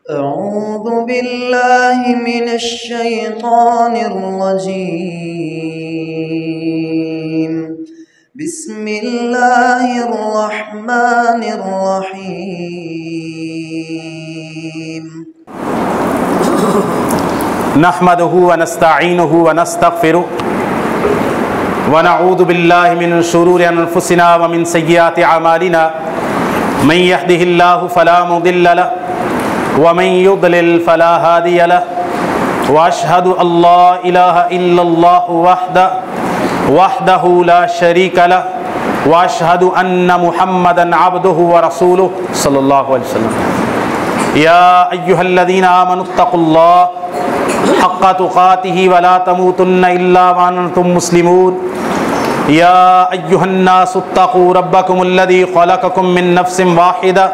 अऊज़ु बिल्लाहि मिनश शैतानिर रजीम। बिस्मिल्लाहिर रहमानिर रहीम। नहमदुहु व नस्तईनुहु व नस्तगफिरुहु व नऊज़ु बिल्लाहि मिन शुरूरि अनफुसिना व मिन सय्यिआति अमालिना मन यहदिहिल्लाहु फला मुदिल्ल लहु व मन युद्लिल फला हादिय लहु व अशहदु अल्ला इलाहा इल्लल्लाहु वहदहु ला शरीक लहु व अशहदु अन्न मुहम्मदन अब्दुहु व रसूलुहु सल्लल्लाहु अलैहि वसल्लम। या अय्युहल्लज़ीना आमनुत्तक़ुल्लाह हक़्क़ तुक़ातिही व ला तमूतुन्न इल्ला व अंतुम मुस्लिमून। या अय्युहन्नासुत्तक़ू रब्बकुमुल्लज़ी ख़लक़कुम मिन नफ़्सिन वाहिदा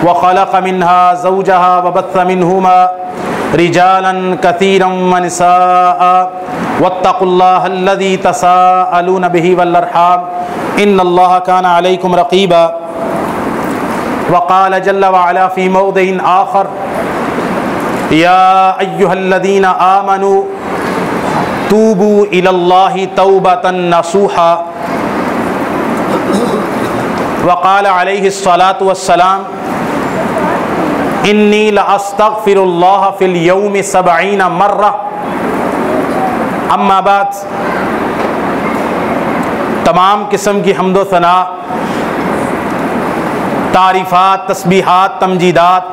व ख़लक़ मिन्हा ज़ौजहा व बस्स मिन्हुमा रिजालन कसीरन व निसाअ वत्तक़ुल्लाहल्लज़ी तसाअलून बिही वल अर्हाम इन्नल्लाहा काना अलैकुम रक़ीबा। वक़ाल जल्ल व अला फ़ी मौदिइन आख़र या अय्युहल्लज़ीना आमनू तूबू इलल्लाहि तौबतन नसूहा। वक़ाल अलैहिस्सलातु वस्सलाम इन्नी लअस्तग़फ़िरुल्लाह फ़िल यौमि 70 मर्रा। अम्मा बाद, तमाम किस्म की हम्दो सना, तारीफ़ात, तस्बीहात, तमजीदात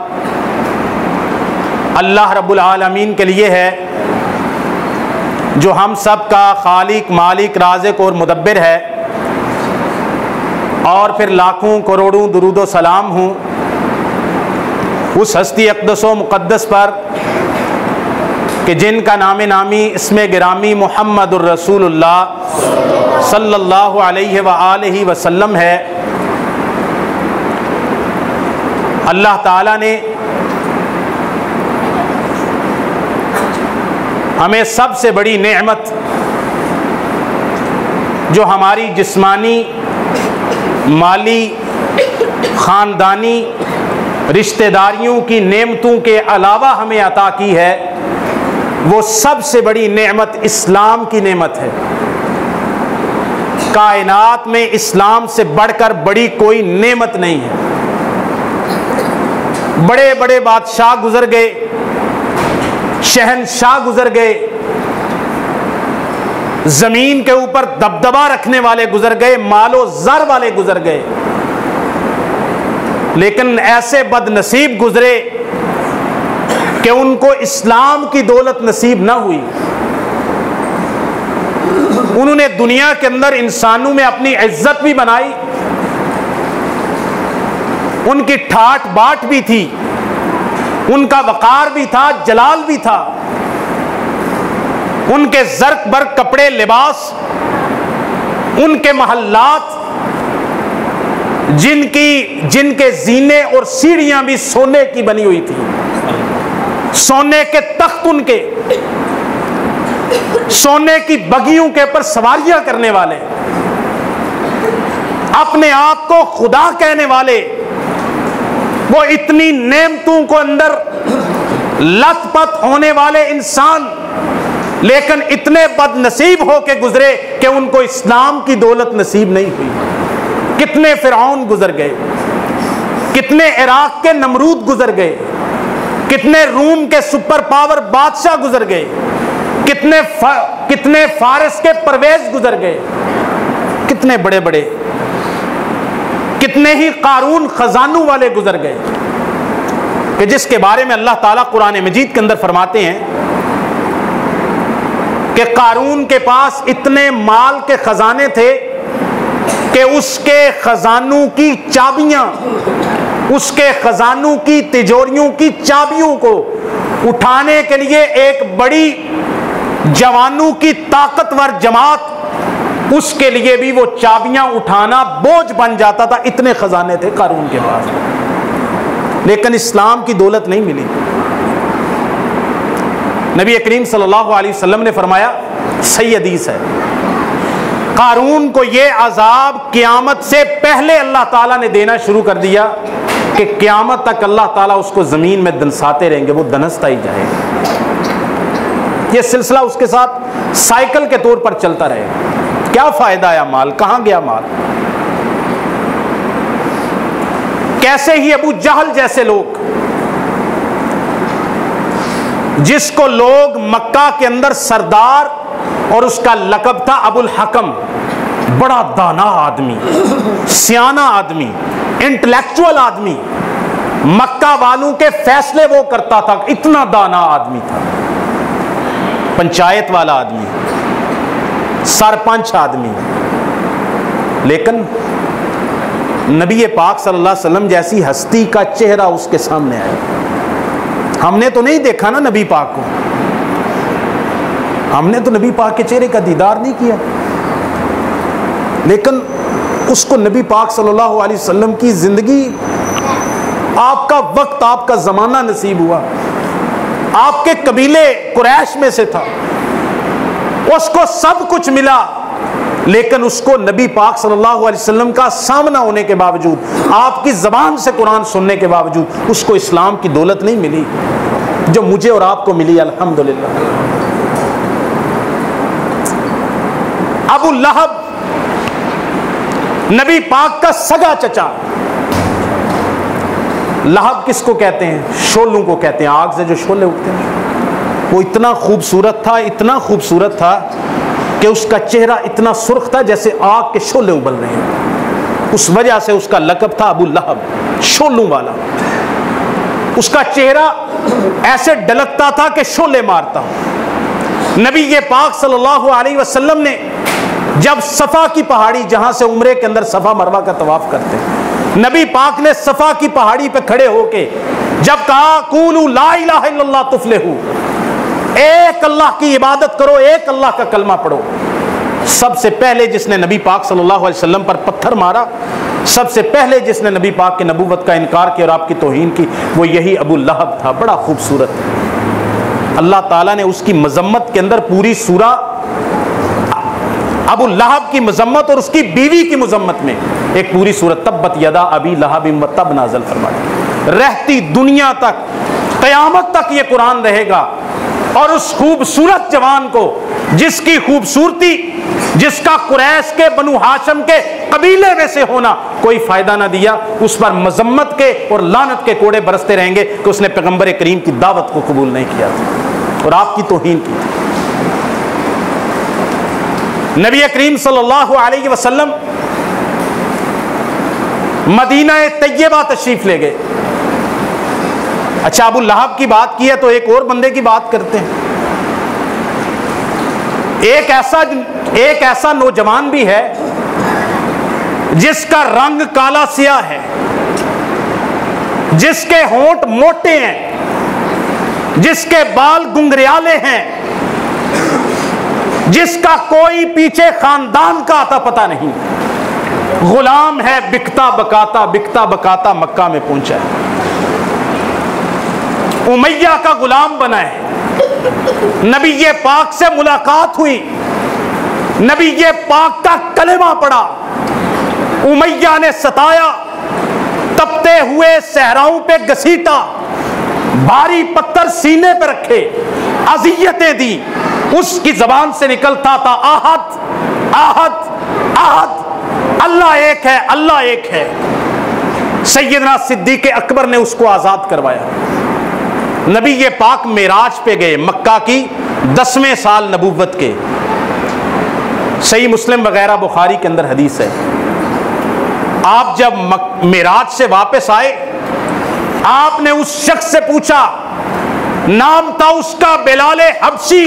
अल्लाह रब्बुल आलमीन के लिए है जो हम सब का खालिक, मालिक, राज़िक और मुदब्बिर है। और फिर लाखों करोड़ों दुरूद व सलाम हूँ उस हस्ती अक़दस व मुक़द्दस पर कि जिनका नाम नामी इसमें गिरामी मुहम्मदुर रसूलुल्लाह सल्लल्लाहु अलैहि व आलिहि वसल्लम है। अल्लाह ताला ने हमें सबसे बड़ी नेमत जो हमारी जिस्मानी, माली, ख़ानदानी रिश्तेदारियों की नेमतों के अलावा हमें अता की है, वो सबसे बड़ी नेमत इस्लाम की नेमत है। कायनात में इस्लाम से बढ़कर बड़ी कोई नेमत नहीं है। बड़े बड़े बादशाह गुजर गए, शहंशाह गुजर गए, जमीन के ऊपर दबदबा रखने वाले गुजर गए, मालो ज़र वाले गुजर गए, लेकिन ऐसे बदनसीब गुजरे कि उनको इस्लाम की दौलत नसीब न हुई। उन्होंने दुनिया के अंदर इंसानों में अपनी इज्जत भी बनाई, उनकी ठाट बाट भी थी, उनका वकार भी था, जलाल भी था, उनके ज़र्क बर्क कपड़े, लिबास, उनके महल्लात, जिनके जीने और सीढ़ियां भी सोने की बनी हुई थी, सोने के तख्त उनके, सोने की बगियों के ऊपर सवारियां करने वाले, अपने आप को खुदा कहने वाले, वो इतनी नेमतों को अंदर लथपथ होने वाले इंसान, लेकिन इतने बदनसीब होके गुजरे कि उनको इस्लाम की दौलत नसीब नहीं हुई। कितने फिरौन गुजर गए, कितने इराक के नमरूद गुजर गए, कितने रूम के सुपर पावर बादशाह गुजर गए, कितने फारिस के परवेज गुजर गए, कितने बड़े बड़े, कितने ही कारून खजानों वाले गुजर गए कि जिसके बारे में अल्लाह ताला कुरान मजीद के अंदर फरमाते हैं कि कारून के पास इतने माल के खजाने थे कि उसके खजानों की चाबियां, उसके खजानों की तिजोरियों की चाबियों को उठाने के लिए एक बड़ी जवानों की ताकतवर जमात, उसके लिए भी वो चाबियां उठाना बोझ बन जाता था। इतने खजाने थे कारून के पास, लेकिन इस्लाम की दौलत नहीं मिली। नबी करीम सल्लल्लाहु अलैहि वसल्लम ने फरमाया, सही हदीस है, कारून को ये अजाब क़यामत से पहले अल्लाह ताला ने देना शुरू कर दिया कि क़यामत तक अल्लाह ताला उसको ज़मीन में दनसाते रहेंगे, वो दनसता ही जाएगा। ये सिलसिला उसके साथ साइकिल के तौर पर चलता रहेगा। क्या फ़ायदा आया माल, कहाँ गया माल? कैसे ही अबू जहल जैसे लोग, जिसको लोग मक्का के अंदर सरदार, और उसका लक़ब था अबुल हकम, बड़ा दाना आदमी, सियाना आदमी, इंटेलेक्चुअल आदमी, मक्का वालों के फैसले वो करता था, इतना दाना आदमी था, पंचायत वाला आदमी, सरपंच आदमी। लेकिन नबी पाक सल्लल्लाहु अलैहि वसल्लम जैसी हस्ती का चेहरा उसके सामने आया। हमने तो नहीं देखा ना नबी पाक को, हमने तो नबी पाक के चेहरे का दीदार नहीं किया, लेकिन उसको नबी पाक सल्लल्लाहु अलैहि वसल्लम की जिंदगी, आपका वक्त, आपका जमाना नसीब हुआ, आपके कबीले कुरैश में से था, उसको सब कुछ मिला, लेकिन उसको नबी पाक सल्लल्लाहु अलैहि वसल्लम का सामना होने के बावजूद, आपकी जबान से कुरान सुनने के बावजूद, उसको इस्लाम की दौलत नहीं मिली जो मुझे और आपको मिली, अल्हम्दुलिल्लाह। अबू लहब नबी पाक का सगा चचा। लहब किसको कहते हैं? शोलों को कहते हैं, आग से जो शोले उठते हैं। वो इतना खूबसूरत था, इतना खूबसूरत था कि उसका चेहरा इतना सुर्ख था जैसे आग के शोले उबल रहे हैं। उस वजह से उसका लक़ब था अबू लहब, शोलों वाला। उसका चेहरा ऐसे डलकता था कि शोले मारता। नबी ये पाक सल्लल्लाहु अलैहि वसल्लम ने जब सफ़ा की पहाड़ी, जहां से उम्रे के अंदर सफ़ा मरवा का तवाफ करते हैं, नबी पाक ने सफ़ा की पहाड़ी पे खड़े होके जब कहा कूलू ला इलाहा इल्लल्लाह तुफ्लिहू, एक अल्लाह की इबादत करो, एक अल्लाह का कलमा पढ़ो, सबसे पहले जिसने नबी पाक सल्लल्लाहु अलैहि वसल्लम पर पत्थर मारा, सबसे पहले जिसने नबी पाक के नबूवत का इनकार किया और आपकी तौहीन की, वो यही अबू लहब था। बड़ा खूबसूरत। अल्लाह ताला ने उसकी मजम्मत के अंदर पूरी सूरा अबू लहब की मजम्मत और उसकी बीवी की मजम्मत में एक पूरी सूरत तब्बत यदा अबी लहब व तब नाज़िल फरमाई। रहती दुनिया तक, क़यामत तक ये कुरान रहेगा। और उस खूबसूरत जवान को, जिसकी खूबसूरती, जिसका कुरैश के, बनु हाशम के कबीले में से होना कोई फायदा ना दिया, उस पर मजम्मत के और लानत के कोड़े बरसते रहेंगे कि उसने पैगंबर करीम की दावत को कबूल नहीं किया था और आपकी तौहीन की थी। नबी करीम सल्लल्लाहु अलैहि वसल्लम मदीना तैयबा तशरीफ ले गए। अच्छा, अबू लहब की बात की है तो एक और बंदे की बात करते हैं। एक ऐसा नौजवान भी है जिसका रंग काला सियाह है, जिसके होंठ मोटे हैं, जिसके बाल गुंगरियाले हैं, जिसका कोई पीछे खानदान का आता पता नहीं, गुलाम है, बिकता बकाता मक्का में पहुंचा है, उमैया का गुलाम बना है। नबी ये पाक से मुलाकात हुई, नबी ये पाक का कलेमा पढ़ा, उमैया ने सताया, तपते हुए सहराओं पे घसीटा, भारी पत्थर सीने पे रखे, अजियतें दी। उसकी जबान से निकलता था आहद आहद आहद, अल्लाह एक है, अल्लाह एक है। सैयदना सिद्दीक़ अकबर ने उसको आजाद करवाया। नबी ये पाक मेराज पे गए, मक्का की 10वें साल नबूवत के। सही मुस्लिम वगैरह बुखारी के अंदर हदीस है। आप जब मेराज से वापस आए, आपने उस शख्स से पूछा, नाम था उसका बिलाले हबशी,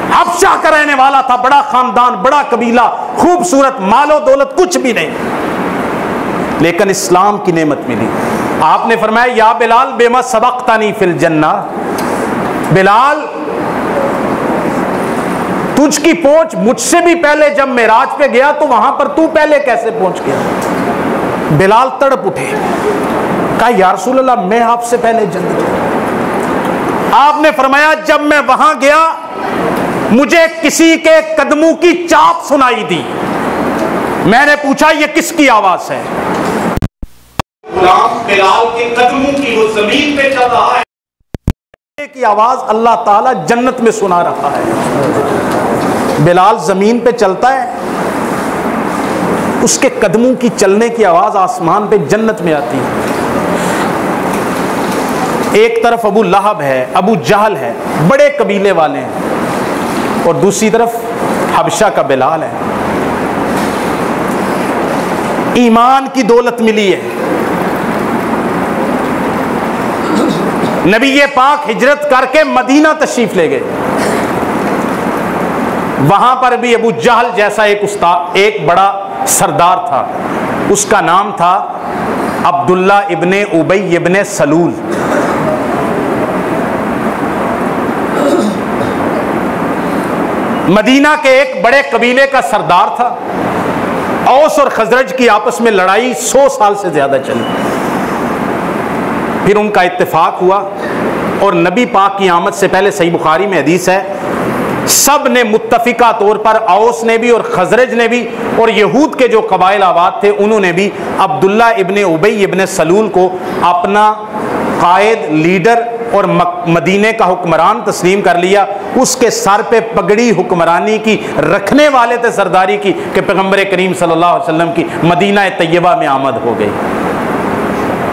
हबशा का रहने वाला था, बड़ा खानदान, बड़ा कबीला, खूबसूरत, मालो दौलत कुछ भी नहीं, लेकिन इस्लाम की नेमत मिली। आपने फरमाया या बिलाल बेमा सबक्तानी फिल जन्ना, बिलाल तुझकी पहुंच मुझसे भी पहले जब मेराज पे गया तो वहां पर तू पहले कैसे पहुंच गया? बिलाल तड़प उठे, कहा या रसूल अल्लाह मैं आपसे पहले जन्नत। आपने फरमाया जब मैं वहां गया मुझे किसी के कदमों की चाप सुनाई दी, मैंने पूछा ये किसकी आवाज है? गुलाम बिलाल के कदमों की, वो जमीन पे चल रहा है की आवाज अल्लाह ताला जन्नत में सुना रहा है। बिलाल जमीन पे चलता है, उसके कदमों की चलने की आवाज आसमान पे जन्नत में आती है। एक तरफ अबू लहब है, अबू जहल है, बड़े कबीले वाले हैं, और दूसरी तरफ हबशा का बिलाल है। ईमान की दौलत मिली है। नबी ये पाक हिजरत करके मदीना तशरीफ ले गए। वहां पर भी अबू जहल जैसा एक बड़ा सरदार था, उसका नाम था अब्दुल्ला इब्ने उबई इब्ने सलूल। मदीना के एक बड़े कबीले का सरदार था। औस और खजरज की आपस में लड़ाई 100 साल से ज्यादा चली। फिर उनका इत्तेफाक हुआ और नबी पाक की आमद से पहले, सही बुखारी में हदीस है, सब ने मुत्तफिका तौर पर, औस ने भी और खजरज ने भी और यहूद के जो कबाइल आबाद थे उन्होंने भी अब्दुल्ला इब्ने उबई इब्ने सलूल को अपना कायद, लीडर और मदीने का हुक्मरान तस्लीम कर लिया। उसके सर पे पगड़ी हुक्मरानी की रखने वाले थे, सरदारी की, कि पैगंबर करीम सल्लल्लाहु अलैहि वसल्लम की मदीना तैयबा में आमद हो गई।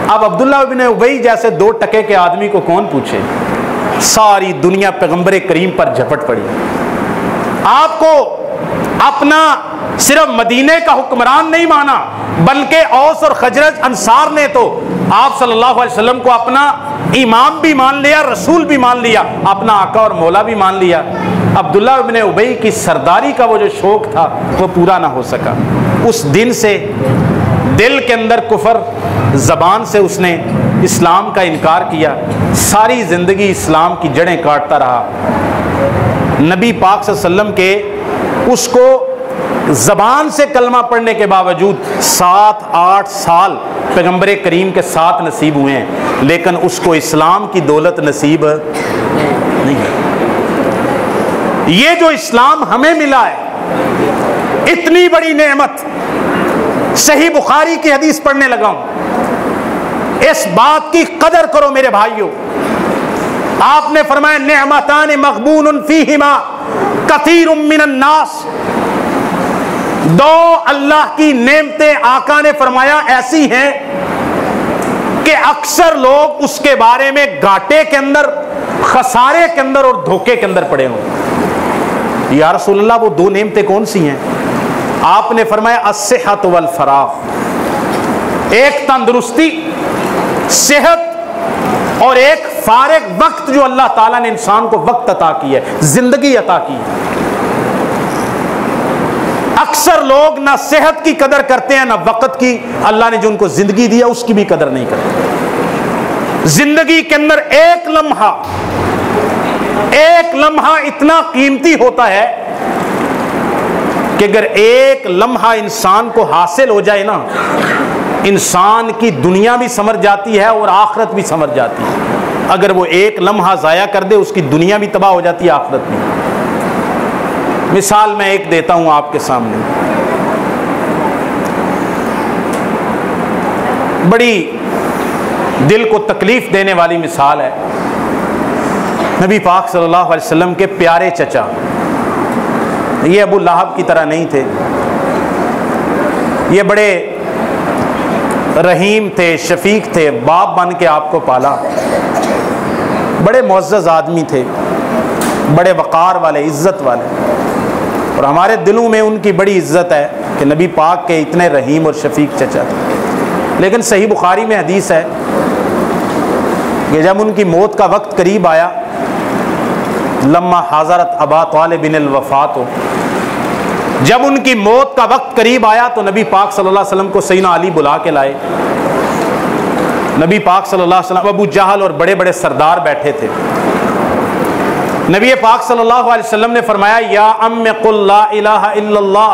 अब अब्दुल्ला इब्ने उबई जैसे 2 टके के आदमी को कौन पूछे? सारी दुनिया पैगंबर करीम पर झपट पड़ी। आपको अपना सिर्फ मदीने का हुक्मरान नहीं माना, बल्कि औस और खजरज अंसार ने तो आप सल्लल्लाहु अलैहि वसल्लम को अपना इमाम भी मान लिया, रसूल भी मान लिया, अपना आका और मौला भी मान लिया। अब्दुल्ला इब्ने उबई की सरदारी का वो जो शौक था वो पूरा ना हो सका। उस दिन से दिल के अंदर कुफर, जबान से उसने इस्लाम का इनकार किया। सारी जिंदगी इस्लाम की जड़ें काटता रहा। नबी पाक सल्लल्लाहु अलैहि वसल्लम के उसको जबान से कलमा पढ़ने के बावजूद 7-8 साल पैगंबर करीम के साथ नसीब हुए हैं, लेकिन उसको इस्लाम की दौलत नसीब नहीं है। ये जो इस्लाम हमें मिला है, इतनी बड़ी नेमत, सही बुखारी की हदीस पढ़ने लगा हूं, इस बात की कदर करो मेरे भाइयों। आपने फरमाया नेमतान मग़बूनुन फीहिमा कसीरुम मिनन नास। 2 अल्लाह की नेमतें आका ने फरमाया ऐसी हैं कि अक्सर लोग उसके बारे में घाटे के अंदर, खसारे के अंदर और धोखे के अंदर पड़े हों। या रसूलल्लाह वो 2 नेमतें कौन सी हैं? आपने फरमाया अस्सिहत वल फराग, एक तंदुरुस्ती, सेहत, और एक फारिग वक्त जो अल्लाह ताला ने इंसान को वक्त अता की है, जिंदगी अता की है। अक्सर लोग ना सेहत की कदर करते हैं ना वक्त की। अल्लाह ने जो उनको जिंदगी दिया उसकी भी कदर नहीं करते। जिंदगी के अंदर एक लम्हा इतना कीमती होता है कि अगर एक लम्हा इंसान को हासिल हो जाए ना, इंसान की दुनिया भी समझ जाती है और आखिरत भी समझ जाती है। अगर वो एक लम्हा जाया कर दे, उसकी दुनिया भी तबाह हो जाती है, आखिरत भी। मिसाल मैं एक देता हूं आपके सामने, बड़ी दिल को तकलीफ देने वाली मिसाल है। नबी पाक सल्लल्लाहु अलैहि वसल्लम के प्यारे चचा, ये अबू लहब की तरह नहीं थे, ये बड़े रहीम थे, शफीक थे, बाप बन के आपको पाला, बड़े मुअज़्ज़ज़ आदमी थे, बड़े वक़ार वाले, इज़्ज़त वाले, और हमारे दिलों में उनकी बड़ी इज़्ज़त है कि नबी पाक के इतने रहीम और शफीक चचा थे। लेकिन सही बुखारी में हदीस है कि जब उनकी मौत का वक्त करीब आया, लम्मा हज़रत अबा तालिब बिन वफ़ात हो, जब उनकी मौत का वक्त करीब आया तो नबी पाक सल्लल्लाहु अलैहि वसल्लम को सैयदना अली बुला के लाए। नबी पाक सल्लल्लाहु अलैहि वसल्लम, अबू जहल और बड़े बड़े सरदार बैठे थे। नबी पाक सल्लल्लाहु अलैहि वसल्लम ने फरमाया, या अम्मे कुल ला इलाहा इल्लल्लाह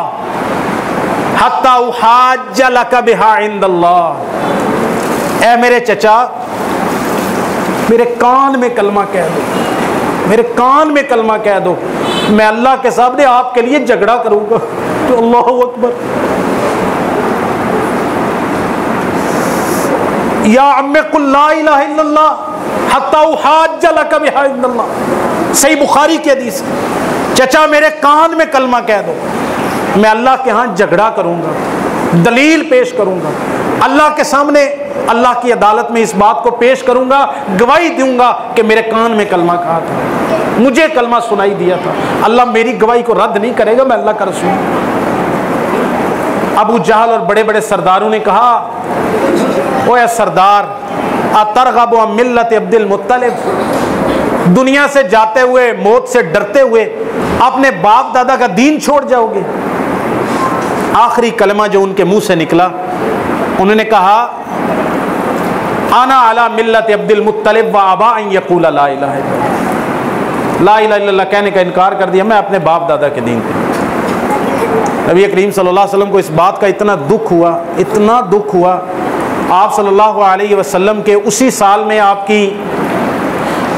हत्ता उहाज्ज लक बिहा इंदल्लाह। ऐ मेरे चचा, मेरे कान में कलमा कह दो, मेरे कान में कलमा कह दो, मैं अल्लाह के सामने आपके लिए झगड़ा करूंगा। तो अल्लाहु अकबर, या अम्मे कुल ला इलाहा इल्लल्लाह हत्ता उहाज्ज लक बिहा इल्लल्लाह। सही बुखारी की हदीस। चचा मेरे कान में कलमा कह दो, मैं अल्लाह के यहाँ झगड़ा करूंगा, दलील पेश करूंगा, अल्लाह के सामने अल्लाह की अदालत में इस बात को पेश करूंगा, गवाही दूंगा कि मेरे कान में कलमा कहा था, मुझे कलमा सुनाई दिया था। अल्लाह मेरी गवाही को रद्द नहीं करेगा, मैं अल्लाह का रसूल। अबू जहल और बड़े बड़े सरदारों ने कहा, ओए सरदार, अतरगबु अन मिल्लत अब्दुल मुत्तलिब, दुनिया से जाते हुए, मौत से डरते हुए अपने बाप दादा का दीन छोड़ जाओगे? आखिरी कलमा जो उनके मुंह से निकला, उन्होंने कहा, आना अला मिल्लत अब्दुल मुत्तलिब व अबा अन यक़ूल ला इलाहा इल्लल्लाह। ला इलाहा इल्लल्लाह कहने का इनकार कर दिया, मैं अपने बाप दादा के दीन पे। नबी करीम सल्लल्लाहु अलैहि वसल्लम को इस बात का इतना दुख हुआ, इतना दुख हुआ। आप सल्लल्लाहु अलैहि वसल्लम के उसी साल में आपकी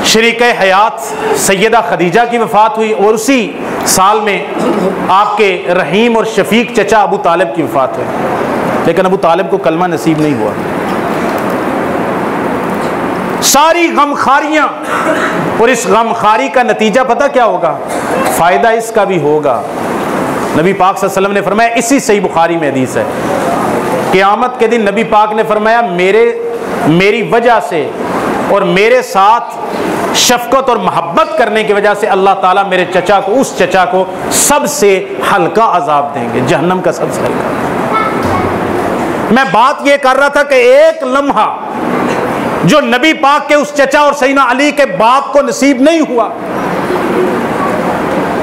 शरीक हयात सैयदा खदीजा की वफ़ात हुई और उसी साल में आपके रहीम और शफीक चचा अबू तालिब की वफ़ात हुई। लेकिन अबू तालिब को कलमा नसीब नहीं हुआ। सारी गमखारियां, और इस गमखारी का नतीजा पता क्या होगा? फ़ायदा इसका भी होगा। नबी पाक सल्लल्लाहु अलैहि वसल्लम ने फरमाया, इसी सही बुखारी में हदीस है, क़यामत के दिन नबी पाक ने फरमाया, मेरी वजह से और मेरे साथ शफकत और मोहब्बत करने की वजह से अल्लाह ताला मेरे चचा को, उस चचा को सबसे हल्का अजाब देंगे, जहन्नम का सबसे हल्का। मैं बात यह कर रहा था कि एक लम्हा जो नबी पाक के उस चचा और सैयदना अली के बाप को नसीब नहीं हुआ,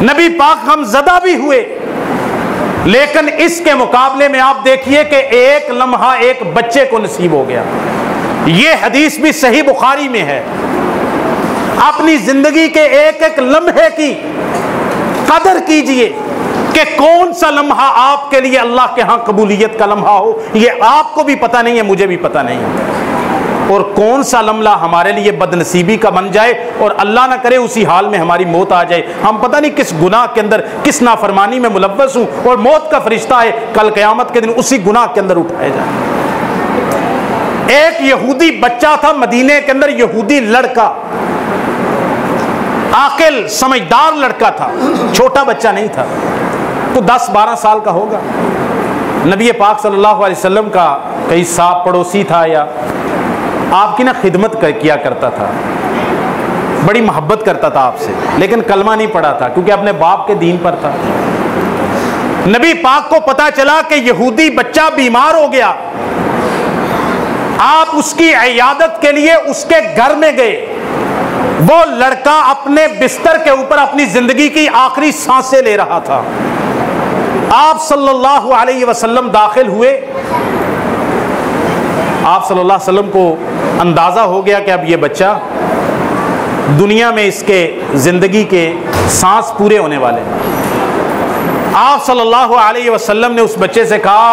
नबी पाक गमज़दा भी हुए, लेकिन इसके मुकाबले में आप देखिए कि एक लम्हा एक बच्चे को नसीब हो गया। यह हदीस भी सही बुखारी में है। अपनी जिंदगी के एक एक लम्हे की कदर कीजिए कि कौन सा लम्हा आपके लिए अल्लाह के यहाँ कबूलियत का लम्हा हो, यह आपको भी पता नहीं है, मुझे भी पता नहीं है। और कौन सा लम्हा हमारे लिए बदनसीबी का बन जाए और अल्लाह ना करे उसी हाल में हमारी मौत आ जाए, हम पता नहीं किस गुनाह के अंदर, किस नाफरमानी में मुलव्वस हूं और मौत का फरिश्ता है कल क़यामत के दिन उसी गुनाह के अंदर उठाया जाए। एक यहूदी बच्चा था मदीने के अंदर, यहूदी लड़का, आकिल समझदार लड़का था, छोटा बच्चा नहीं था, तो 10-12 साल का होगा। नबी पाक सल्लल्लाहु अलैहि वसल्लम का कई साहब पड़ोसी था या आपकी ना खिदमत किया करता था, बड़ी मोहब्बत करता था आपसे, लेकिन कलमा नहीं पढ़ा था क्योंकि अपने बाप के दीन पर था। नबी पाक को पता चला कि यहूदी बच्चा बीमार हो गया। आप उसकी इयादत के लिए उसके घर में गए। वो लड़का अपने बिस्तर के ऊपर अपनी जिंदगी की आखिरी सांसें ले रहा था। आप सल्लल्लाहु अलैहि वसल्लम दाखिल हुए। आप सल्लल्लाहु अलैहि वसल्लम को अंदाजा हो गया कि अब ये बच्चा दुनिया में इसके जिंदगी के सांस पूरे होने वाले। आप सल्लल्लाहु अलैहि वसल्लम ने उस बच्चे से कहा,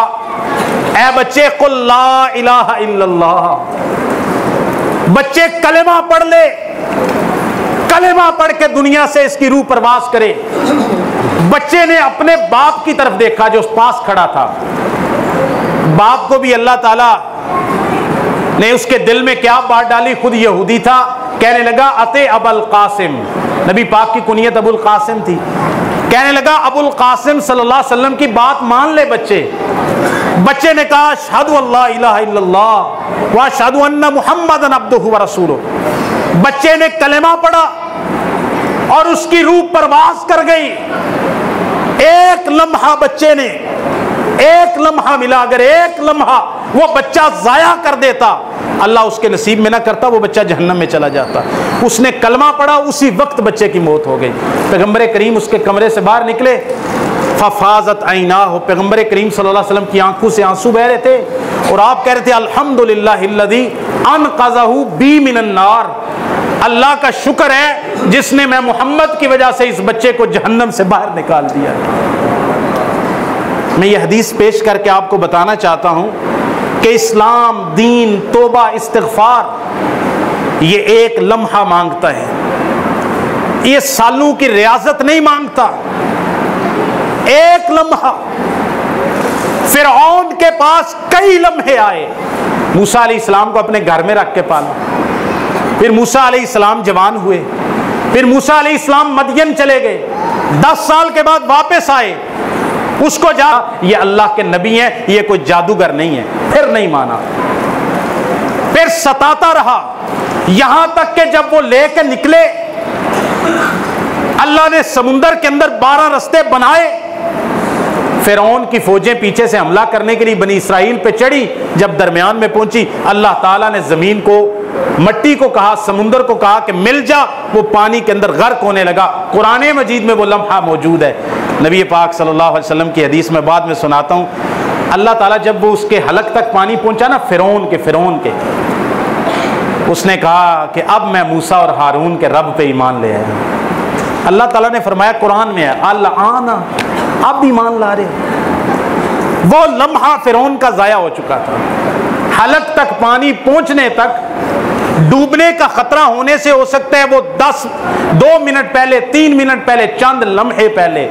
ऐ बच्चे कुल ला इलाहा इल्लल्लाह, बच्चे कलेमा पढ़ ले, कलेमा पढ़ के दुनिया से इसकी रूह परवास करे। बच्चे ने अपने बाप की तरफ देखा जो उस पास खड़ा था। बाप को भी अल्लाह ताला ने उसके दिल में क्या बात डाली, खुद यहूदी था, कहने लगा अते अबुल कासिम, नबी पाक की कुनियत अबुल कासिम थी, कहने लगा अबुल कासिम सल्लल्लाहु अलैहि वसल्लम की बात मान ले बच्चे। बच्चे ने कहा अशहदु अल्ला इलाहा इल्लल्लाह व अशहदु अन्ना मुहम्मदन अब्दुहु व रसूलुहु। बच्चे ने कलेमा पढ़ा और उसकी रूह परवास कर गई। एक लम्हा बच्चे ने, एक लम्हा मिला, अगर एक लम्हा वो बच्चा जाया कर देता, अल्लाह उसके नसीब में ना करता, वो बच्चा जहन्नम में चला जाता। उसने कलमा पढ़ा, उसी वक्त बच्चे की मौत हो गई। पैगंबर करीम उसके कमरे से बाहर निकले, फफाजत आईना हो, पैगंबर करीम सल्लल्लाहु अलैहि वसल्लम की आंखों से आंसू बह रहे थे और आप कह रहे थे अल्हम्दुलिल्लाहिल्लज़ी अनक़ज़हु बी मिनन नार, अल्लाह का शुक्र है जिसने मैं मोहम्मद की वजह से इस बच्चे को जहन्नम से बाहर निकाल दिया। मैं ये हदीस पेश करके आपको बताना चाहता हूं कि इस्लाम, दीन, तौबा, इस्तिग़फ़ार ये एक लम्हा मांगता है, ये सालों की रियाजत नहीं मांगता। एक लम्हा। फिरऔन के पास कई लम्हे आए मूसा अलैहिस्सलाम को अपने घर में रख के पाला। फिर मूसा अलैहिस्सलाम जवान हुए, फिर मूसा अलैहिस्सलाम मदियन चले गए, 10 साल के बाद वापस आए। उसको जा ये अल्लाह के नबी हैं, ये कोई जादूगर नहीं है, फिर नहीं माना, फिर सताता रहा, यहां तक कि जब वो लेकर निकले, अल्लाह ने समुंदर के अंदर 12 रास्ते बनाए। फिरौन की फौजें पीछे से हमला करने के लिए बनी इसराइल पे चढ़ी, जब दरमियान में पहुंची, अल्लाह ताला ने जमीन को, मट्टी को कहा, समुंदर को कहा कि मिल जा, वो पानी के अंदर गर्क होने लगा। कुरान मजीद में वो लम्हा मौजूद है। नबी पाक सल्लल्लाहु अलैहि वसल्लम की हदीस में बाद में सुनाता हूँ, अल्लाह ताला जब वो उसके हलक तक पानी पहुंचा ना, फिरौन के, उसने कहा कि अब मैं मूसा और हारून के रब पे ईमान ले आया। अल्लाह ताला ने फरमाया, कुरान में है, अल-आना, अब ईमान ला रहे। वो लम्हा फिरौन का जाया हो चुका था। हलक तक पानी पहुंचने तक डूबने का खतरा होने से हो सकता है वो 2 मिनट पहले, 3 मिनट पहले, चंद लम्हे पहले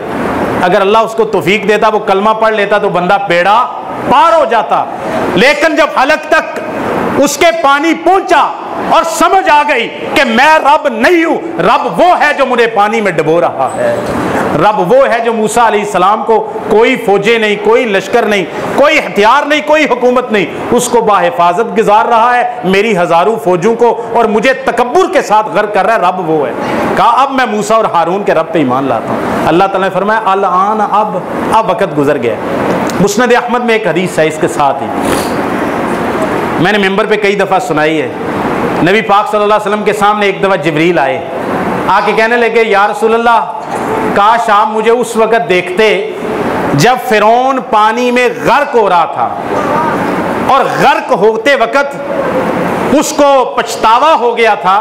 अगर अल्लाह उसको तौफीक देता, वो कलमा पढ़ लेता, तो बंदा बेड़ा पार हो जाता। लेकिन जब हलक तक उसके पानी पहुंचा और समझ आ गई कि मैं रब नहीं हूं, रब वो है जो मुझे पानी में डुबो रहा है, रब वो है जो मूसा अलैहिस्सलाम को कोई फौजें नहीं, कोई लश्कर नहीं, कोई हथियार नहीं, कोई हुकूमत नहीं, उसको बाहिफाजत गुजार रहा है, मेरी हजारों फौजों को, और मुझे तकब्बुर के साथ गर्क कर रहा है, रब वो है। कहा अब मैं मूसा और हारून के रब पे ईमान लाता हूं। अल्लाह ताला ने फरमाया, अल-आन, अब वक्त गुजर गया। मुस्नद अहमद में एक हदीस है इसके साथ ही, मैंने मेंबर पे कई दफा सुनाई है। नबी पाक सल्लल्लाहु अलैहि वसल्लम के सामने एक दफा जिब्रील आए, आके कहने लगे, या रसूलल्लाह, काश आप मुझे उस वक्त देखते जब फिरौन पानी में गर्क हो रहा था, और गर्क होते वक्त उसको पछतावा हो गया था,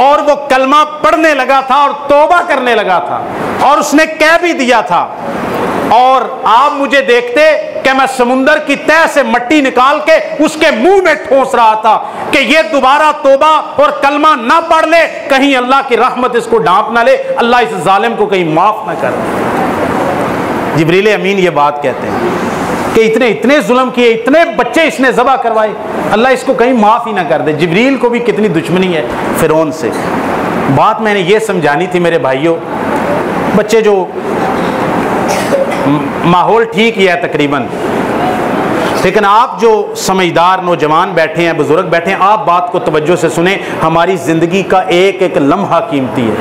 और वो कलमा पढ़ने लगा था और तौबा करने लगा था, और उसने कह भी दिया था, और आप मुझे देखते कि मैं समुंदर की तह से मट्टी निकाल के उसके मुंह में ठोस रहा था कि ये दोबारा तौबा और कलमा ना पढ़ ले, कहीं अल्लाह की रहमत इसको ढांप ना ले, अल्लाह इस जालिम को कहीं माफ ना कर दे। जिब्रील अमीन ये बात कहते हैं कि इतने जुल्म किए, इतने बच्चे इसने ज़बह करवाए, अल्लाह इसको कहीं माफ ही ना कर दे। जिब्रील को भी कितनी दुश्मनी है फिरौन से। बात मैंने ये समझानी थी मेरे भाइयों, बच्चे जो माहौल ठीक ही है तकरीबन, लेकिन आप जो समझदार नौजवान बैठे हैं, बुजुर्ग बैठे हैं, आप बात को तवज्जो से सुने। हमारी जिंदगी का एक एक लम्हा कीमती है।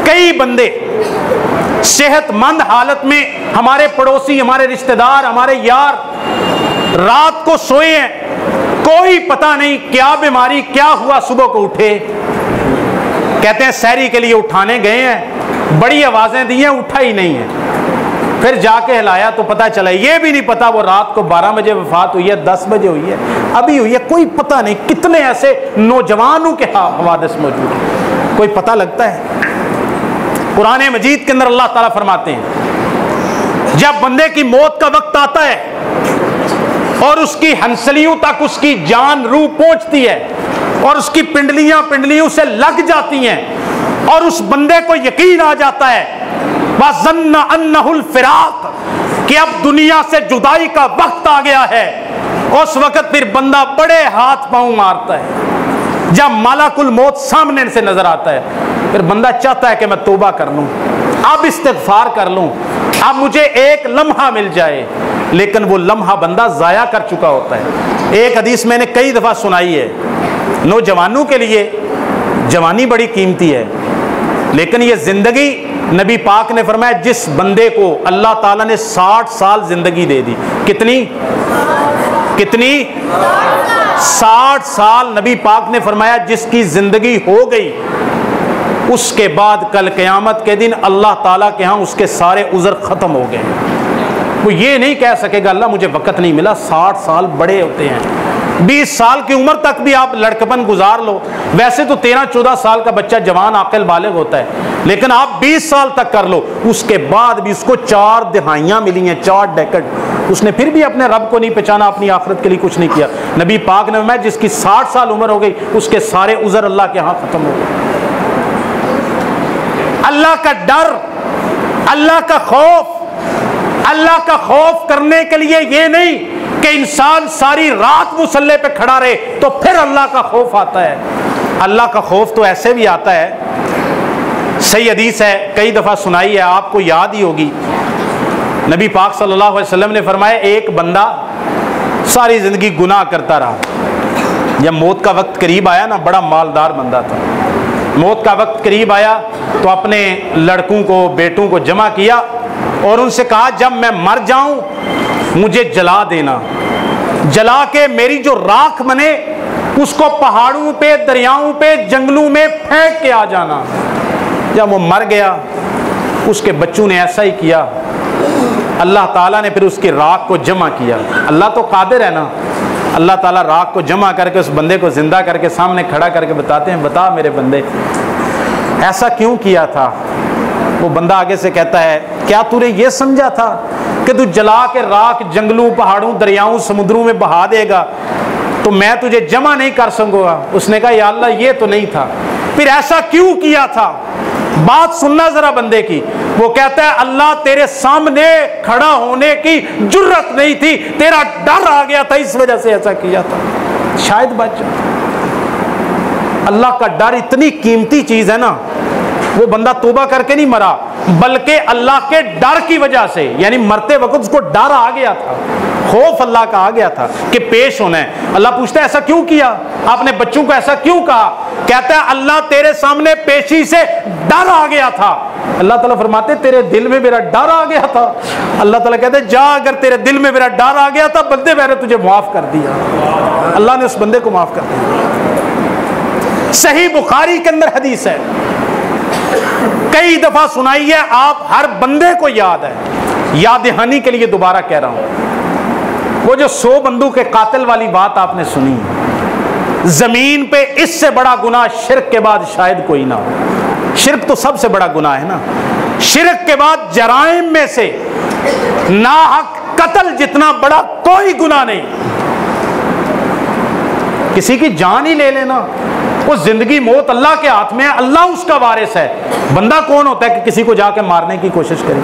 कई बंदे सेहतमंद हालत में, हमारे पड़ोसी, हमारे रिश्तेदार, हमारे यार, रात को सोए हैं, कोई पता नहीं क्या बीमारी, क्या हुआ, सुबह को उठे, कहते हैं सहरी के लिए उठाने गए हैं, बड़ी आवाजें दी हैं, उठा ही नहीं है। फिर जाके हिलाया तो पता चला, ये भी नहीं पता वो रात को 12 बजे वफात हुई है, 10 बजे हुई है, अभी हुई है, कोई पता नहीं। कितने ऐसे नौजवानों के हवादिस मौजूद हैं, कोई पता लगता है। कुरान मजीद के अंदर अल्लाह ताला फरमाते हैं, जब बंदे की मौत का वक्त आता है और उसकी हंसलियों तक उसकी जान रूह पहुंचती है और उसकी पिंडलियों से लग जाती हैं, और उस बंदे को यकीन आ जाता है वज़न्न अन्नहुल फिराक, कि अब दुनिया से जुदाई का वक्त आ गया है, उस वक्त फिर बंदा बड़े हाथ पांव मारता है। जब मालाकुल मौत सामने से नजर आता है, फिर बंदा चाहता है कि मैं तौबा कर लूं, अब इस्तिग़फ़ार कर लूं, अब मुझे एक लम्हा मिल जाए, लेकिन वो लम्हा बंदा ज़ाया कर चुका होता है। एक हदीस मैंने कई दफ़ा सुनाई है, नौजवानों के लिए जवानी बड़ी कीमती है, लेकिन ये ज़िंदगी, नबी पाक ने फरमाया, जिस बंदे को अल्लाह ताला ने 60 साल जिंदगी दे दी, कितनी 60 साल नबी पाक ने फरमाया जिसकी जिंदगी हो गई, उसके बाद कल क़यामत के दिन अल्लाह ताला के यहाँ उसके सारे उज़र ख़त्म हो गए। वो ये नहीं कह सकेगा अल्लाह मुझे वक़्त नहीं मिला। 60 साल बड़े होते हैं, 20 साल की उम्र तक भी आप लड़कपन गुजार लो। वैसे तो 13-14 साल का बच्चा जवान आकिल बालिग होता है, लेकिन आप 20 साल तक कर लो, उसके बाद भी उसको 4 दिहाइयाँ मिली हैं, 4 डेकेड, उसने फिर भी अपने रब को नहीं पहचाना, अपनी आखिरत के लिए कुछ नहीं किया। नबी पाक ने फरमाया जिसकी 60 साल उम्र हो गई, उसके सारे उज़र अल्लाह के यहाँ खत्म हो गए। अल्लाह का डर, अल्लाह का खौफ करने के लिए ये नहीं कि इंसान सारी रात मुसल्ले पे खड़ा रहे तो फिर अल्लाह का खौफ आता है। अल्लाह का खौफ तो ऐसे भी आता है, सही हदीस है, कई दफ़ा सुनाई है, आपको याद ही होगी। नबी पाक सल्लल्लाहु अलैहि वसल्लम ने फरमाया, एक बंदा सारी ज़िंदगी गुनाह करता रहा, जब मौत का वक्त करीब आया ना, बड़ा मालदार बंदा था, मौत का वक्त करीब आया तो अपने लड़कों को, बेटों को जमा किया और उनसे कहा, जब मैं मर जाऊं मुझे जला देना, जला के मेरी जो राख बने उसको पहाड़ों पे, दरियाओं पे, जंगलों में फेंक के आ जाना। जब वो मर गया, उसके बच्चों ने ऐसा ही किया। अल्लाह ताला ने फिर उसकी राख को जमा किया। अल्लाह तो कादिर है ना, अल्लाह ताला राख को जमा करके उस बंदे को जिंदा करके सामने खड़ा करके बताते हैं, बता मेरे बंदे ऐसा क्यों किया था। वो बंदा आगे से कहता है, क्या तूने ये समझा था कि तू जला के राख जंगलों, पहाड़ों, दरियाओं, समुद्रों में बहा देगा तो मैं तुझे जमा नहीं कर सकूंगा। उसने कहा, या अल्लाह ये तो नहीं था, फिर ऐसा क्यों किया था। बात सुनना जरा बंदे की। वो कहता है, अल्लाह तेरे सामने खड़ा होने की जुर्रत नहीं थी, तेरा डर आ गया था, इस वजह से ऐसा किया था, शायद बच जाता। अल्लाह का डर इतनी कीमती चीज है ना, वो बंदा तौबा करके नहीं मरा, बल्कि अल्लाह के डर की वजह से, यानी मरते वक्त उसको डर आ गया था, खौफ अल्लाह का आ गया था कि पेश होना है। अल्लाह पूछता है, ऐसा क्यों किया, आपने बच्चों को ऐसा क्यों कहा। कहता है, अल्लाह तेरे सामने पेशी से डर आ गया था। अल्लाह ताला फरमाते, तेरे दिल में मेरा डर आ गया था। अल्लाह ताला कहते, जा अगर तेरे दिल में मेरा डर आ गया था, बंदे मैंने तुझे माफ कर दिया। अल्लाह ने उस बंदे को माफ कर दिया। सही बुखारी के अंदर हदीस है, कई दफा सुनाई है, आप हर बंदे को याद है, याद दहानी के लिए दोबारा कह रहा हूं। वो जो 100 बंदूक के कातिल वाली बात आपने सुनी, जमीन पे इससे बड़ा गुनाह शिर्क के बाद शायद कोई ना हो। शिर्क तो सबसे बड़ा गुनाह है ना। शिर्क के बाद जराइम में से नाहक कत्ल जितना बड़ा कोई गुनाह नहीं। किसी की जान ही ले लेना, वो जिंदगी मौत अल्लाह के हाथ में है, अल्लाह उसका वारिस है। बंदा कौन होता है कि किसी को जाके मारने की कोशिश करे।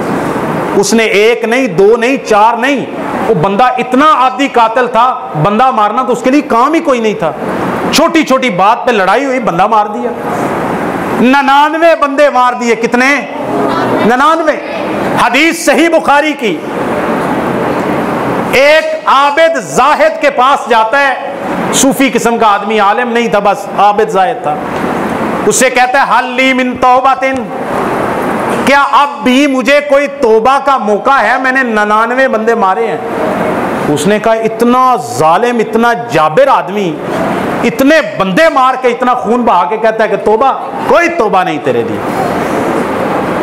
उसने एक नहीं, 2 नहीं, 4 नहीं, वो बंदा इतना आदी कातिल था, बंदा मारना तो उसके लिए काम ही कोई नहीं था। छोटी छोटी बात पे लड़ाई हुई, बंदा मार दिया। 99 बंदे मार दिए। कितने? 99। हदीस सही बुखारी की। एक आबिद जाहिद के पास जाता है, सूफी किस्म का आदमी, आलिम नहीं था, बस आबिद जाहिद था। उससे कहता है, हल्ली मिन तौबातिन, क्या अब भी मुझे कोई तौबा का मौका है, मैंने 99 बंदे मारे हैं। उसने कहा, इतना जालिम, इतना जाबिर आदमी इतने बंदे मार के, इतना खून बहा के कहता है कि तौबा, कोई तौबा नहीं तेरे लिए।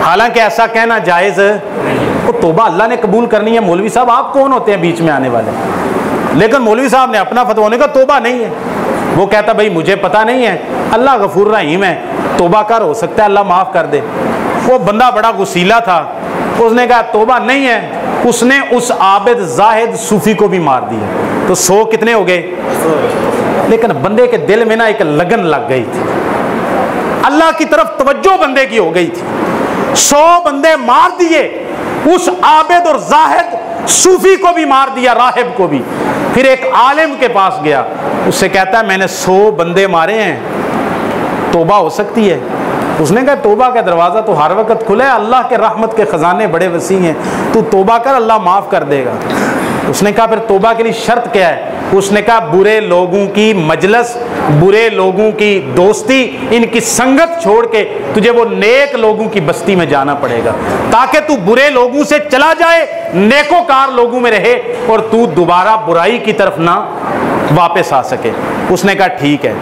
हालांकि ऐसा कहना जायज वो तौबा अल्लाह ने कबूल करनी है। मौलवी साहब आप कौन होते हैं बीच में आने वाले। लेकिन मौलवी साहब ने अपना फतवा होने का, तौबा नहीं है। वो कहता, भाई मुझे पता नहीं है, अल्लाह गफूर रहीम है, तौबा कर, हो सकता है अल्लाह माफ कर दे। वो बंदा बड़ा गुस्सीला था, उसने कहा तौबा नहीं है। उसने उस आबिद जाहिद सूफी को भी मार दिया। तो 100 कितने हो गए? लेकिन बंदे के दिल में ना एक लगन लग गई थी, अल्लाह की तरफ तवज्जो बंदे की हो गई थी। 100 बंदे मार दिए, उस आबिद और जाहिद सूफी को भी मार दिया, राहिब को भी। फिर एक आलिम के पास गया, उससे कहता है, मैंने 100 बंदे मारे हैं, तौबा हो सकती है? उसने कहा, तौबा का दरवाज़ा तो हर वक्त खुला है, अल्लाह के रहमत के ख़जाने बड़े वसी हैं, तू तौबा कर, अल्लाह माफ़ कर देगा। उसने कहा, फिर तौबा के लिए शर्त क्या है? उसने कहा, बुरे लोगों की मजलिस, बुरे लोगों की दोस्ती, इनकी संगत छोड़ के तुझे वो नेक लोगों की बस्ती में जाना पड़ेगा, ताकि तू बुरे लोगों से चला जाए, नेकोकार लोगों में रहे और तू दोबारा बुराई की तरफ ना वापस आ सके। उसने कहा, ठीक है।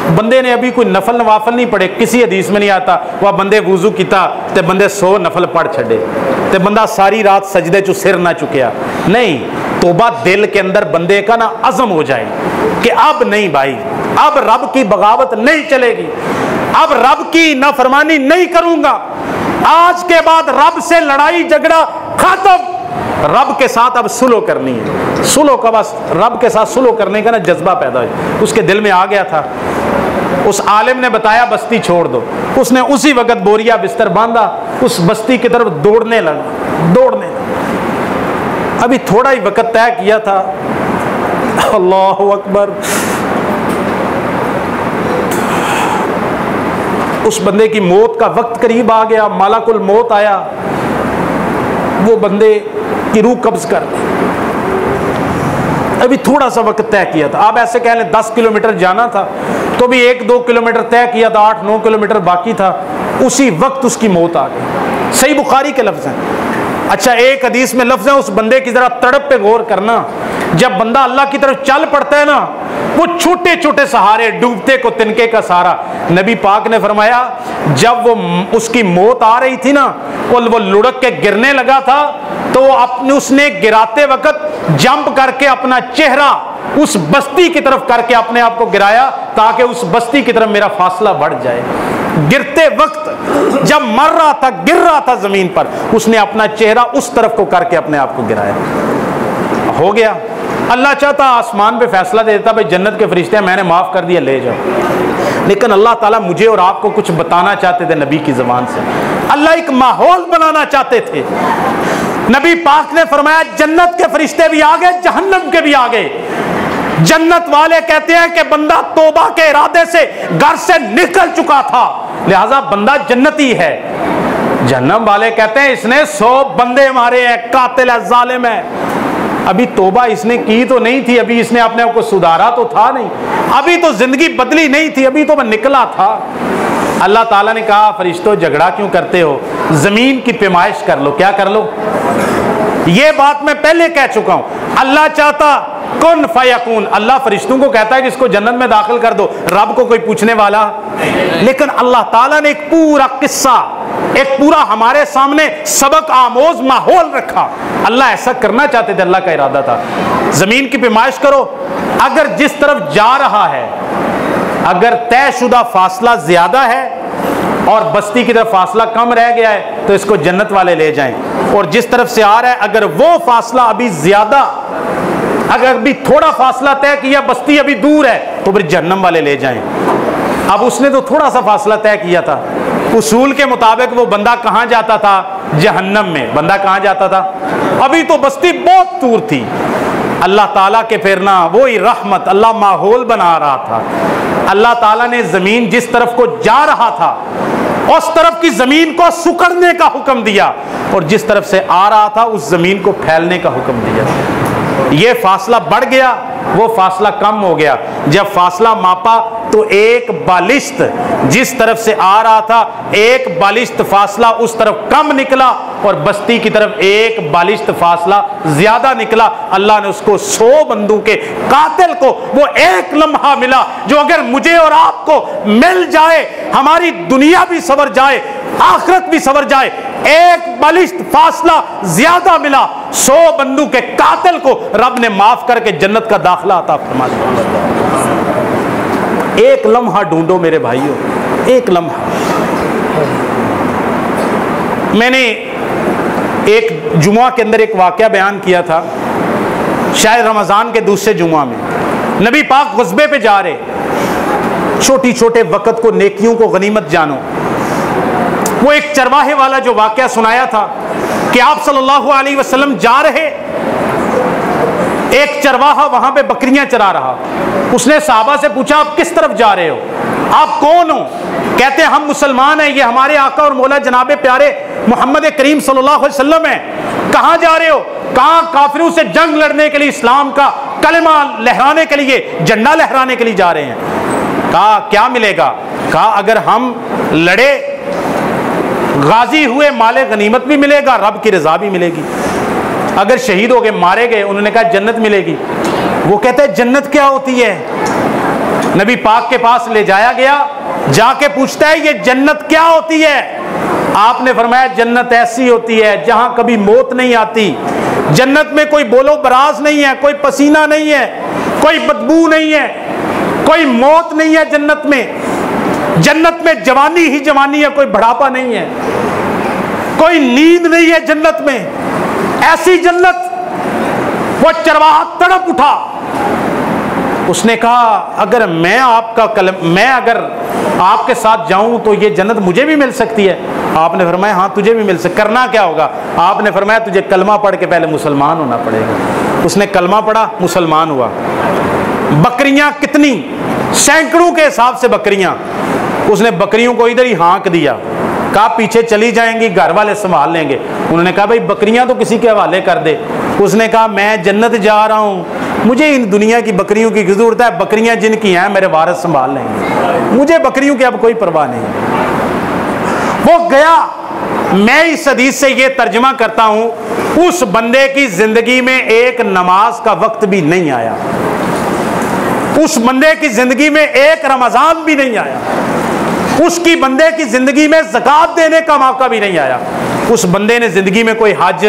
बंदे ने अभी कोई नफल नवाफल नहीं पढ़े, किसी हदीस में नहीं आता वह बंदे वुजू किया तो बंदे 100 नफल पढ़ छड़े तो बंदा सारी रात सजदे चु सिर ना चुकया। नहीं, तौबा दिल के अंदर बंदे का ना अज़म हो जाए कि अब नहीं भाई, अब रब की बगावत नहीं चलेगी, अब रब की नाफरमानी नहीं करूंगा, आज के बाद रब से लड़ाई झगड़ा खत्म, रब के साथ अब सुलह करनी है। सुलह का बस, रब के साथ सुलह करने का ना जज्बा पैदा हो उसके दिल में आ गया था। उस आलिम ने बताया, बस्ती छोड़ दो। उसने उसी वक्त बोरिया बिस्तर बांधा, उस बस्ती की तरफ दौड़ने लगा। अभी थोड़ा ही वक्त तय किया था, अल्लाहु अकबर। उस बंदे की मौत का वक्त करीब आ गया, मालाकुल मौत आया, वो बंदे की रूह कब्ज कर ली। अभी थोड़ा सा वक्त तय किया था, आप ऐसे कह लें 10 किलोमीटर जाना था तो भी 1-2 किलोमीटर तय किया था, 8-9 किलोमीटर बाकी था, उसी वक्त उसकी मौत आ गई। सही बुखारी के लफ्ज हैं। अच्छा, एक हदीस में लफ्ज है, उस बंदे की जरा तड़प पे गौर करना, जब बंदा अल्लाह की तरफ चल पड़ता है ना, वो छोटे छोटे सहारे, डूबते को तिनके का सहारा। नबी पाक ने फरमाया जब वो उसकी मौत आ रही थी ना, वो लुढ़क के गिरने लगा था, तो उसने गिराते वक्त जंप करके अपना चेहरा उस बस्ती की तरफ करके अपने आप को गिराया, ताकि उस बस्ती की तरफ मेरा फासला बढ़ जाए। गिरते वक्त जब मर रहा था, गिर रहा था जमीन पर, उसने अपना चेहरा उस तरफ को करके अपने आप को गिराया। हो गया। अल्लाह चाहता आसमान पे फैसला दे देता, भाई जन्नत के फरिश्ते मैंने माफ कर दिया, ले जाओ। लेकिन अल्लाह ताला मुझे और आपको कुछ बताना चाहते थे नबी की जबान से। अल्लाह एक माहौल बनाना चाहते थे। नबी पाक ने फरमाया जन्नत के फरिश्ते भी आ गए, जहन्नम के भी आ गए। जन्नत वाले कहते हैं कि बंदा तौबा के इरादे से घर से निकल चुका था, लिहाजा बंदा जन्नती है। जहन्नम वाले कहते हैं इसने 100 बंदे मारे हैं, कातिल है, जालिम है। अभी तौबा इसने की तो नहीं थी, अभी इसने अपने आप को सुधारा तो था नहीं, अभी तो जिंदगी बदली नहीं थी, अभी तो मैं निकला था। अल्लाह ताला ने कहा फरिश्तों झगड़ा क्यों करते हो, जमीन की पैमाइश कर लो। क्या कर लो? ये बात मैं पहले कह चुका हूं। अल्लाह चाहता कुन फयकून, अल्लाह फरिश्तों को कहता है कि इसको जन्नत में दाखिल कर दो, रब को कोई पूछने वाला। लेकिन अल्लाह ताला ने एक पूरा किस्सा, एक पूरा हमारे सामने सबक आमोज माहौल रखा। अल्लाह ऐसा करना चाहते थे, अल्लाह का इरादा था। जमीन की पैमाइश करो, अगर जिस तरफ जा रहा है अगर तयशुदा फासला ज्यादा है और बस्ती की तरफ फासला कम रह गया है तो इसको जन्नत वाले ले जाएं, और जिस तरफ से आ रहा है अगर वो फासला अभी ज्यादा, अगर अभी थोड़ा फासला तय किया, बस्ती अभी दूर है, तो फिर जहन्नम वाले ले जाएं। अब उसने तो थोड़ा सा फासला तय किया था, उसूल के मुताबिक वो बंदा कहां जाता था? जहन्नम में। बंदा कहां जाता था? अभी तो बस्ती बहुत दूर थी। अल्लाह ताला के फिर ना वही रहमत, अल्लाह माहौल बना रहा था। अल्लाह ताला ने जमीन जिस तरफ को जा रहा था उस तरफ की जमीन को सुकड़ने का हुक्म दिया, और जिस तरफ से आ रहा था उस जमीन को फैलने का हुक्म दिया। ये फासला बढ़ गया, वो फासला कम हो गया। जब फासला मापा तो एक बालिश्त जिस तरफ से आ रहा था, एक बालिश्त फासला उस तरफ कम निकला, और बस्ती की तरफ एक बालिश्त फासला ज्यादा निकला। अल्लाह ने उसको 100 बंदों के कातिल को वो एक लम्हा मिला, जो अगर मुझे और आपको मिल जाए, हमारी दुनिया भी सवर जाए, आखिरत भी सवर जाए। एक बालिश्त फासला ज्यादा मिला, 100 बंदों के कातिल को रब ने माफ करके जन्नत का दाखिला अता फरमा दिया। एक लम्हा ढूंढो मेरे भाइयों, एक लम्हा। मैंने एक जुमा के अंदर एक वाकया बयान किया था, शायद रमजान के दूसरे जुमा में। नबी पाक गुज़बे पे जा रहे, छोटी छोटे वक़्त को, नेकियों को गनीमत जानो। वो एक चरवाहे वाला जो वाकया सुनाया था कि आप सल्लल्लाहु अलैहि वसल्लम जा रहे, एक चरवाहा वहां पे बकरियां चरा रहा। उसने सहाबा से पूछा आप किस तरफ जा रहे हो, आप कौन हो? कहते हैं हम मुसलमान हैं, ये हमारे आका और मौला जनाबे प्यारे मोहम्मद करीम सल्लल्लाहु अलैहि वसल्लम हैं। कहां जा रहे हो? कहां? काफिरों से जंग लड़ने के लिए, इस्लाम का कलमा लहराने के लिए, झंडा लहराने के लिए जा रहे हैं। कहा क्या मिलेगा? कहा अगर हम लड़े, गाजी हुए, माले गनीमत भी मिलेगा, रब की रजा भी मिलेगी। अगर शहीद हो गए, मारे गए, उन्होंने कहा जन्नत मिलेगी। वो कहते हैं जन्नत क्या होती है? नबी पाक के पास ले जाया गया, जाके पूछता है ये जन्नत क्या होती है? आपने फरमाया जन्नत ऐसी होती है जहां कभी मौत नहीं आती, जन्नत में कोई बोलो बराज नहीं है, कोई पसीना नहीं है, कोई बदबू नहीं है, कोई मौत नहीं है जन्नत में। जन्नत में जवानी ही जवानी है, कोई बढ़ापा नहीं है, कोई नींद नहीं है जन्नत में। ऐसी जन्नत। वो चरवाहा तड़प उठा, उसने कहा अगर मैं अगर आपके साथ जाऊं तो ये जन्नत मुझे भी मिल सकती है? आपने फरमाया हाँ तुझे भी मिल सकती। करना क्या होगा? आपने फरमाया तुझे कलमा पढ़ के पहले मुसलमान होना पड़ेगा। उसने कलमा पढ़ा, मुसलमान हुआ। बकरियां कितनी, सैकड़ों के हिसाब से बकरियां। उसने बकरियों को इधर ही हाँक दिया, कहा पीछे चली जाएंगी, घर वाले संभाल लेंगे। उन्होंने कहा भाई बकरियां तो किसी के हवाले कर दे। उसने कहा मैं जन्नत जा रहा हूं, मुझे इन दुनिया की बकरियों की जरूरत है, बकरियां जिनकी हैं मेरे वारिस संभाल लेंगे, मुझे बकरियों की अब कोई परवाह नहीं। वो गया। मैं इस हदीस से ये तर्जमा करता हूं, उस बंदे की जिंदगी में एक नमाज का वक्त भी नहीं आया, उस बंदे की जिंदगी में एक रमजान भी नहीं आया, उसकी बंदे की जिंदगी में ज़कात देने का मौका भी नहीं आया, उस बंदे ने जिंदगी में कोई हज,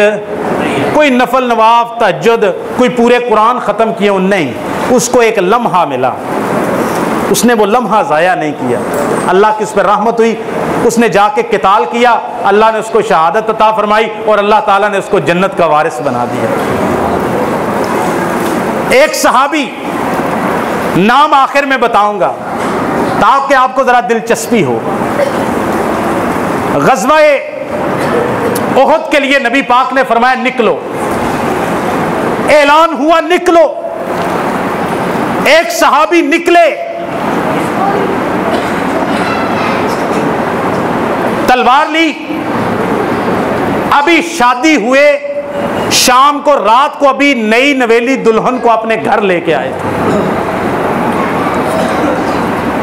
कोई नफल नवाफ, तहज्जुद, कोई पूरे कुरान ख़त्म किए नहीं। उसको एक लम्हा मिला, उसने वो लम्हा ज़ाया नहीं किया। अल्लाह की उस पर रहमत हुई, उसने जाके किताल किया, अल्लाह ने उसको शहादत अता फरमाई और अल्लाह ताला ने उसको जन्नत का वारिस बना दिया। एक सहाबी, नाम आखिर में बताऊंगा ताकि आपको जरा दिलचस्पी हो। गज़वाए उहद के लिए नबी पाक ने फरमाया निकलो, ऐलान हुआ निकलो। एक सहाबी निकले, तलवार ली, अभी शादी हुए, शाम को रात को अभी नई नवेली दुल्हन को अपने घर लेके आए थे।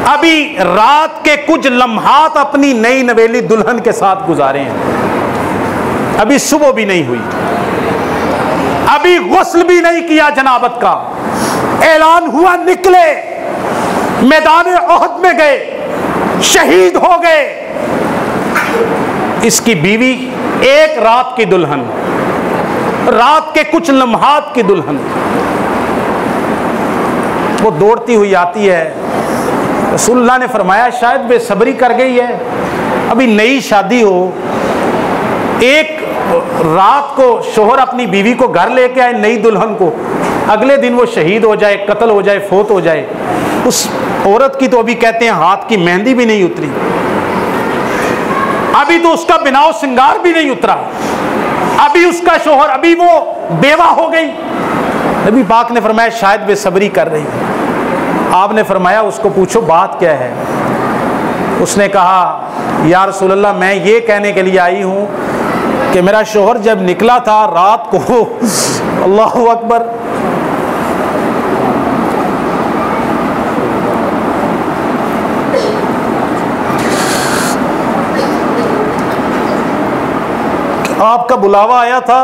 अभी रात के कुछ लम्हात अपनी नई नवेली दुल्हन के साथ गुजारे हैं, अभी सुबह भी नहीं हुई, अभी गुस्ल भी नहीं किया जनाबत का। ऐलान हुआ निकले, मैदान उहद में गए, शहीद हो गए। इसकी बीवी एक रात की दुल्हन, रात के कुछ लम्हात की दुल्हन, वो दौड़ती हुई आती है। रसूलुल्लाह ने फरमाया शायद बेसब्री कर गई है, अभी नई शादी हो, एक रात को शोहर अपनी बीवी को घर लेके आए, नई दुल्हन को, अगले दिन वो शहीद हो जाए, कत्ल हो जाए, फोत हो जाए। उस औरत की तो अभी कहते हैं हाथ की मेहंदी भी नहीं उतरी, अभी तो उसका बिनाव सिंगार भी नहीं उतरा, अभी उसका शोहर, अभी वो बेवा हो गई। नबी पाक ने फरमाया शायद बेसब्री कर रही है। आपने फरमाया उसको पूछो बात क्या है। उसने कहा या रसूलल्लाह मैं ये कहने के लिए आई हूं कि मेरा शोहर जब निकला था रात को, अल्लाहु अकबर, आपका बुलावा आया था,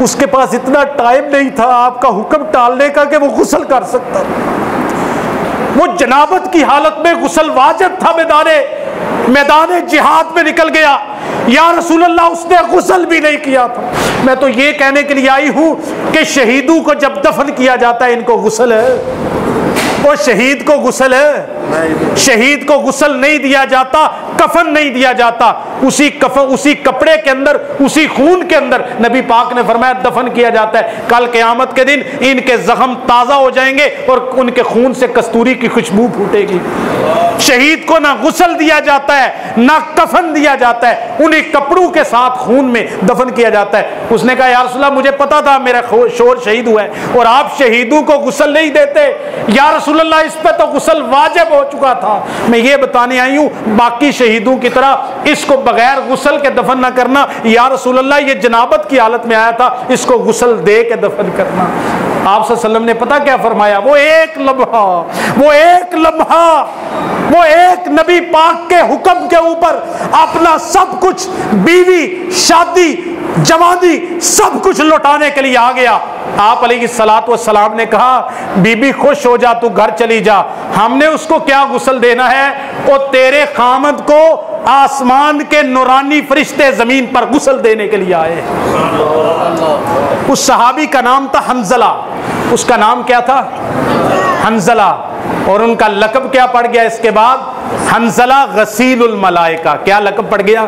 उसके पास इतना टाइम नहीं था आपका हुक्म टालने का कि वो गुस्ल कर सकता। वो जनाबत की हालत में गुस्ल वाजिब था, मैदाने जिहाद में निकल गया। या रसूलल्लाह उसने गुस्ल भी नहीं किया था। मैं तो ये कहने के लिए आई हूं कि शहीदों को जब दफन किया जाता है इनको गुस्ल है, और शहीद को गुस्ल है, शहीद को गुस्ल नहीं दिया जाता, कफन नहीं दिया जाता, उसी कफन, उसी कपड़े के अंदर, उसी खून के अंदर नबी पाक ने फरमाया दफन किया जाता है। कल क़यामत के दिन इनके जख्म ताज़ा हो जाएंगे और उनके खून से कस्तूरी की खुशबू फूटेगी। शहीद को ना गुस्ल दिया जाता है, ना कफन दिया जाता है, उन्हीं कपड़ों के साथ खून में दफन किया जाता है। उसने कहा या रसूलल्लाह मुझे पता था मेरा शोहर शहीद हुआ है और आप शहीदों को गुस्ल नहीं देते। या रसूलल्लाह इस पे तो गुस्ल वाजिब हो चुका था। मैं ये बताने आई हूँ बाकी शहीदों की तरह इसको बगैर गुस्ल के दफन ना करना। या रसूलल्लाह ये जनाबत की हालत में आया था, इसको गुस्ल दे के दफन करना। आप सल्लल्लाहु अलैहि वसल्लम ने पता क्या फरमाया? वो एक लम्हा, वो एक नबी पाक के हुक्म के ऊपर अपना सब कुछ, बीवी, शादी, जवानी, सब कुछ लौटाने के लिए आ गया। आप अलैहिस्सलातु वस्सलाम ने कहा बीबी खुश हो जा, तू घर चली जा, हमने उसको क्या गुस्ल देना है, और तेरे खामद को आसमान के नूरानी फरिश्ते जमीन पर गुस्ल देने के लिए आए। उस सहाबी का नाम था हंजला। उसका नाम क्या था? हंजला। और उनका लक़ब क्या पड़ गया इसके बाद? हंजला गसीलुल मलाइका। क्या लक़ब पड़ गया?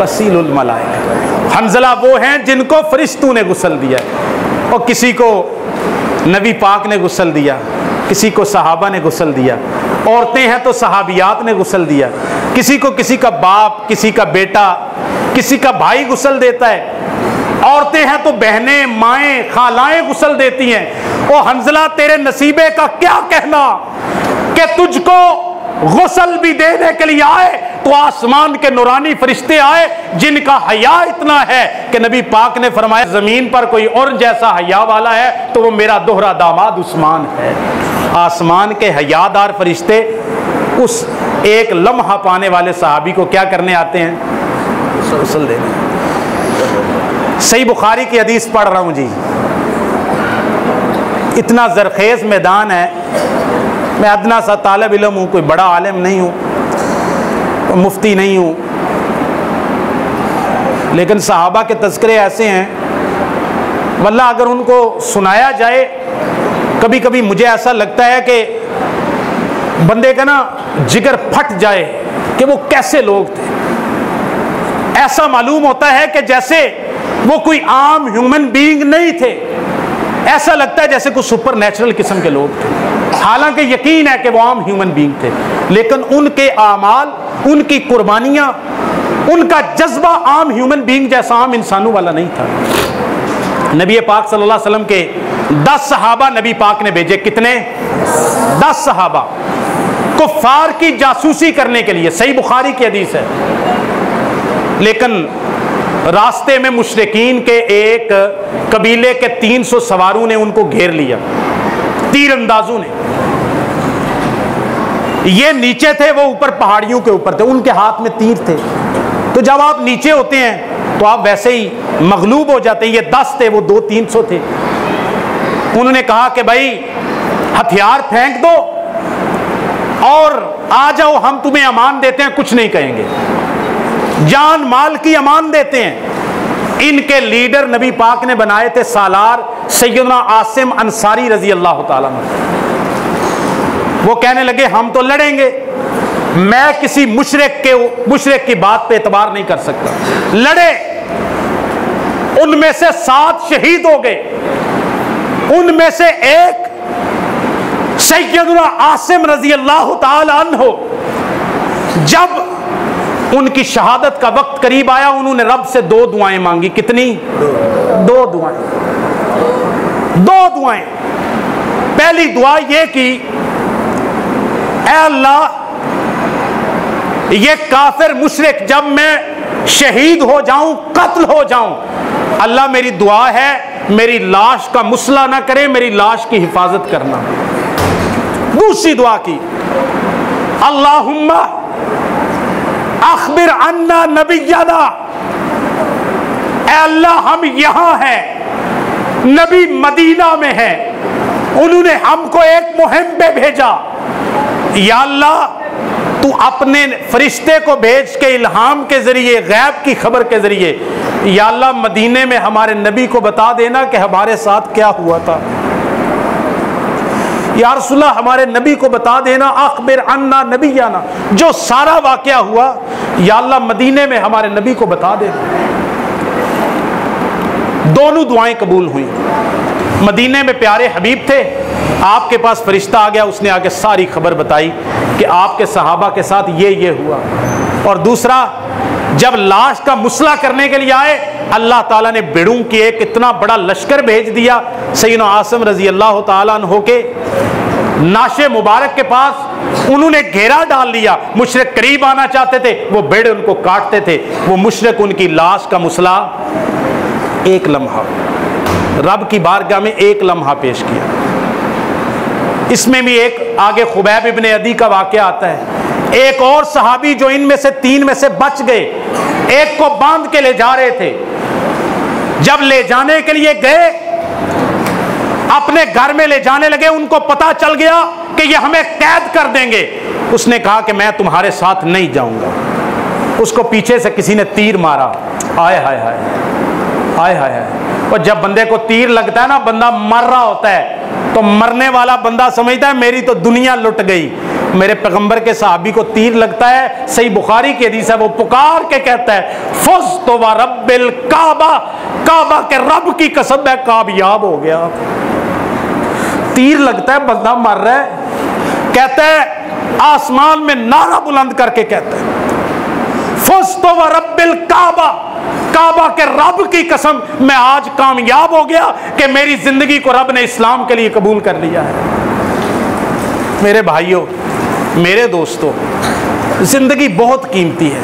गसीलुल मलाइका। हंजला वो हैं जिनको फरिश्तों ने गुस्ल दिया, और किसी को नबी पाक ने गुस्ल दिया, किसी को सहाबा ने गुस्ल दिया, औरतें हैं तो सहाबियात ने गुस्ल दिया, किसी को किसी का बाप, किसी का बेटा, किसी का भाई गुस्ल देता है। औरतें हैं तो बहनें, माएं, खालाएं गुस्ल देती हैं। ओ हंजला, तेरे नसीबे का क्या कहना कि तुझको गुस्ल भी देने के लिए आए तो आसमान के नूरानी फरिश्ते आए जिनका हया इतना है कि नबी पाक ने फरमाया जमीन पर कोई और जैसा हया वाला है तो वो मेरा दोहरा दामाद उस्मान है। आसमान के हयादार फरिश्ते उस एक लम्हा पाने वाले सहाबी को क्या करने आते हैं? गुस्ल देने। सही बुखारी की हदीस पढ़ रहा हूं जी। इतना जरखेज मैदान है, मैं अदना सा तालिब इल्म हूँ, कोई बड़ा आलिम नहीं हूँ, मुफ्ती नहीं हूँ, लेकिन सहाबा के तज़किरे ऐसे हैं वल्लाह अगर उनको सुनाया जाए कभी कभी मुझे ऐसा लगता है कि बंदे का ना जिगर फट जाए कि वो कैसे लोग थे। ऐसा मालूम होता है कि जैसे वो कोई आम ह्यूमन बीइंग नहीं थे, ऐसा लगता है जैसे कुछ सुपर नेचुरल किस्म के लोग थे। हालांकि यकीन है कि वो आम ह्यूमन बीइंग थे, लेकिन उनके आमाल, उनकी कुर्बानियां, उनका जज्बा आम ह्यूमन बीइंग जैसा आम इंसानों वाला नहीं था। नबी पाक सल्लल्लाहु अलैहि वसल्लम के 10 सहाबा नबी पाक ने भेजे। कितने? 10 सहाबा कुफ्फार की जासूसी करने के लिए। सही बुखारी की हदीस है। लेकिन रास्ते में मुशरिकीन के एक कबीले के 300 सवारों ने उनको घेर लिया, तीरंदाजों ने। ये नीचे थे, वो ऊपर पहाड़ियों के ऊपर थे, उनके हाथ में तीर थे। तो जब आप नीचे होते हैं तो आप वैसे ही मगलूब हो जाते हैं। ये 10 थे, वो 200-300 थे। उन्होंने कहा कि भाई हथियार फेंक दो और आ जाओ, हम तुम्हें अमान देते हैं, कुछ नहीं कहेंगे, जान माल की अमान देते हैं। इनके लीडर नबी पाक ने बनाए थे सालार सैयदना आसिम अंसारी रजी अल्लाह ताला अन्हु। वो कहने लगे हम तो लड़ेंगे, मैं किसी मुशरिक की बात पे एतबार नहीं कर सकता। लड़े, उनमें से 7 शहीद हो गए। उनमें से एक सैयदना आसिम रजी अल्लाह ताला अन्हु, जब उनकी शहादत का वक्त करीब आया, उन्होंने रब से 2 दुआएं मांगी। कितनी? 2 दुआएं। 2 दुआएं। पहली दुआ यह की, ऐ अल्लाह, ये काफिर मुशरिक जब मैं शहीद हो जाऊं, कत्ल हो जाऊं, अल्लाह मेरी दुआ है मेरी लाश का मुसला ना करे, मेरी लाश की हिफाजत करना। दूसरी दुआ की, अल्लाहुम्मा अखबिर अन्ना नबिय्यना, ऐ अल्लाह हम यहां हैं, नबी मदीना में है, उन्होंने हमको एक मुहिम पे भेजा, या अल्लाह तू अपने फरिश्ते को भेज के इल्हाम के जरिए, गैब की खबर के जरिए, या अल्लाह मदीने में हमारे नबी को बता देना कि हमारे साथ क्या हुआ था। या रसूलल्लाह हमारे नबी को बता देना, अखबिर अन्ना नबिय्यना, जो सारा वाकया हुआ, या अल्लाह मदीने में हमारे नबी को बता देना। दोनों दुआएं कबूल हुई। मदीने में प्यारे हबीब थे, आपके पास फरिश्ता आ गया, उसने आके सारी खबर बताई कि आपके सहाबा के साथ ये हुआ। और दूसरा, जब लाश का मुसला करने के लिए आए, अल्लाह ताला ने बेड़ों की एक इतना बड़ा लश्कर भेज दिया। सैयदना आसिम रजी अल्लाह ताला अन्हु के नाशे मुबारक के पास उन्होंने घेरा डाल लिया। मुशरिक करीब आना चाहते थे, वो बेड़े उनको काटते थे। वो मुशरिक उनकी लाश का मुसला एक लम्हा रब की बारगाह में एक लम्हा पेश किया। इसमें भी एक आगे खुबैब इब्ने अदी का वाकया आता है। एक और सहाबी जो इनमें से 3 में से बच गए, एक को बांध के ले जा रहे थे। जब ले जाने के लिए गए, अपने घर में ले जाने लगे, उनको पता चल गया कि ये हमें कैद कर देंगे। उसने कहा कि मैं तुम्हारे साथ नहीं जाऊंगा। उसको पीछे से किसी ने तीर मारा। आय हाय हाय, आय हाय हाय। और जब बंदे को तीर लगता है ना, बंदा मर रहा होता है, तो मरने वाला बंदा समझता है मेरी तो दुनिया लुट गई। मेरे पैगंबर के सहाबी को तीर लगता है, सही बुखारी की हदीस है, वो पुकार के कहता है फुज़्तु व रब्बिल काबा, काबा के रब की कसम है कामयाब हो गया। तीर लगता है, बंदा मर रहा है, कहता है आसमान में नारा बुलंद करके कहता है फुज़्तु व रब्बिल काबा, काबा के रब की कसम, मैं आज कामयाब हो गया कि मेरी जिंदगी को रब ने इस्लाम के लिए कबूल कर लिया है। मेरे भाइयों, मेरे दोस्तों, जिंदगी बहुत कीमती है।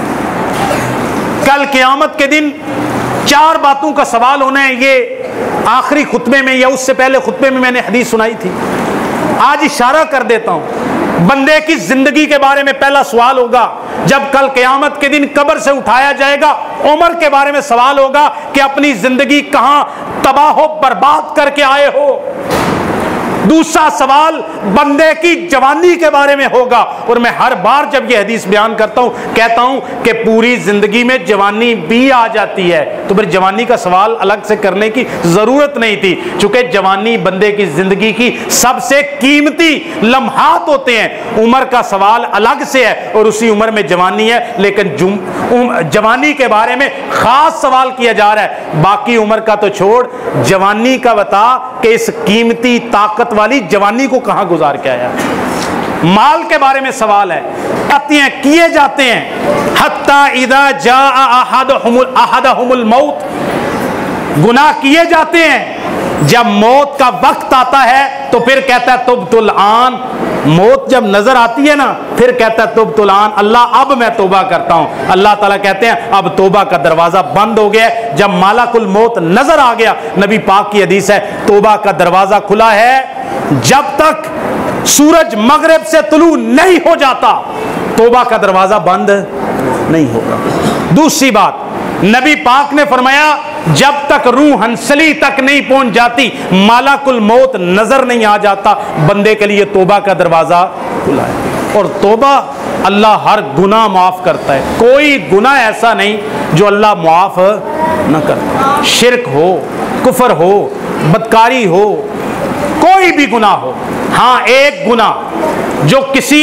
कल क़यामत के दिन 4 बातों का सवाल होना है। ये आखिरी खुतबे में या उससे पहले खुतबे में मैंने हदीस सुनाई थी, आज इशारा कर देता हूं। बंदे की जिंदगी के बारे में पहला सवाल होगा जब कल क़यामत के दिन कब्र से उठाया जाएगा। उम्र के बारे में सवाल होगा कि अपनी जिंदगी कहां तबाह बर्बाद करके आए हो। दूसरा सवाल बंदे की जवानी के बारे में होगा। और मैं हर बार जब यह हदीस बयान करता हूं कहता हूं कि पूरी जिंदगी में जवानी भी आ जाती है, तो फिर जवानी का सवाल अलग से करने की जरूरत नहीं थी, क्योंकि जवानी बंदे की जिंदगी की सबसे कीमती लम्हात होते हैं। उम्र का सवाल अलग से है और उसी उम्र में जवानी है, लेकिन जवानी के बारे में खास सवाल किया जा रहा है। बाकी उम्र का तो छोड़, जवानी का बता कि इस कीमती ताकत वाली जवानी को कहां गुजार के आया। माल के बारे में सवाल है, किए जाते हैं। हत्ता इदा जा अहदहुमुल मौत, गुनाह किए जाते हैं। जब मौत का वक्त आता है तो फिर कहता है तुब्तुल आन। मौत जब नजर आती है ना, फिर कहता है तुब्तुल आन, अल्लाह अब मैं तौबा करता हूं। अल्लाह ताला कहते हैं अब तौबा का दरवाजा बंद हो गया। जब मालाकुल मौत नजर आ गया, नबी पाक की हदीस है, तौबा का दरवाजा खुला है जब तक सूरज मगरिब से तुलू नहीं हो जाता, तौबा का दरवाजा बंद नहीं होगा। दूसरी बात, नबी पाक ने फरमाया जब तक रूह हंसली तक नहीं पहुंच जाती, मालाकुल मौत नजर नहीं आ जाता, बंदे के लिए तौबा का दरवाजा खुला है। और तौबा, अल्लाह हर गुनाह माफ करता है। कोई गुनाह ऐसा नहीं जो अल्लाह माफ न करता। शिर्क हो, कुफर हो, बदकारी हो, कोई भी गुनाह हो। हाँ, एक गुनाह जो किसी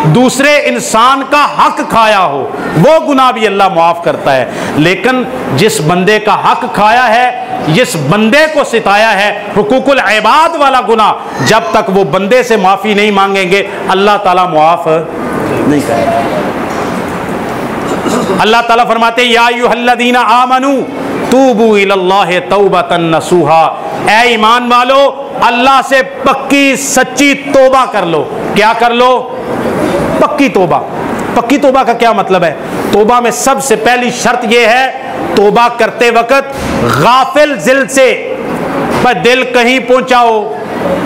दूसरे इंसान का हक खाया हो, वो गुनाह भी अल्लाह माफ करता है। लेकिन जिस बंदे का हक खाया है, जिस बंदे को सिताया है, हुकूकुल इबाद वाला गुनाह, जब तक वो बंदे से माफी नहीं मांगेंगे अल्लाह ताला माफ नहीं करेगा। अल्लाह ताला फरमाते या अय्युहल्लज़ीना आमनू तूबू इलल्लाहि तौबतन नसूहा, ऐ ईमान वालो अल्लाह से पक्की सच्ची तौबा कर लो। क्या कर लो? पक्की तौबा। पक्की तौबा का क्या मतलब है? तौबा में सबसे पहली शर्त यह है, तौबा करते वक्त गाफिल दिल से, पर दिल कहीं पहुंचाओ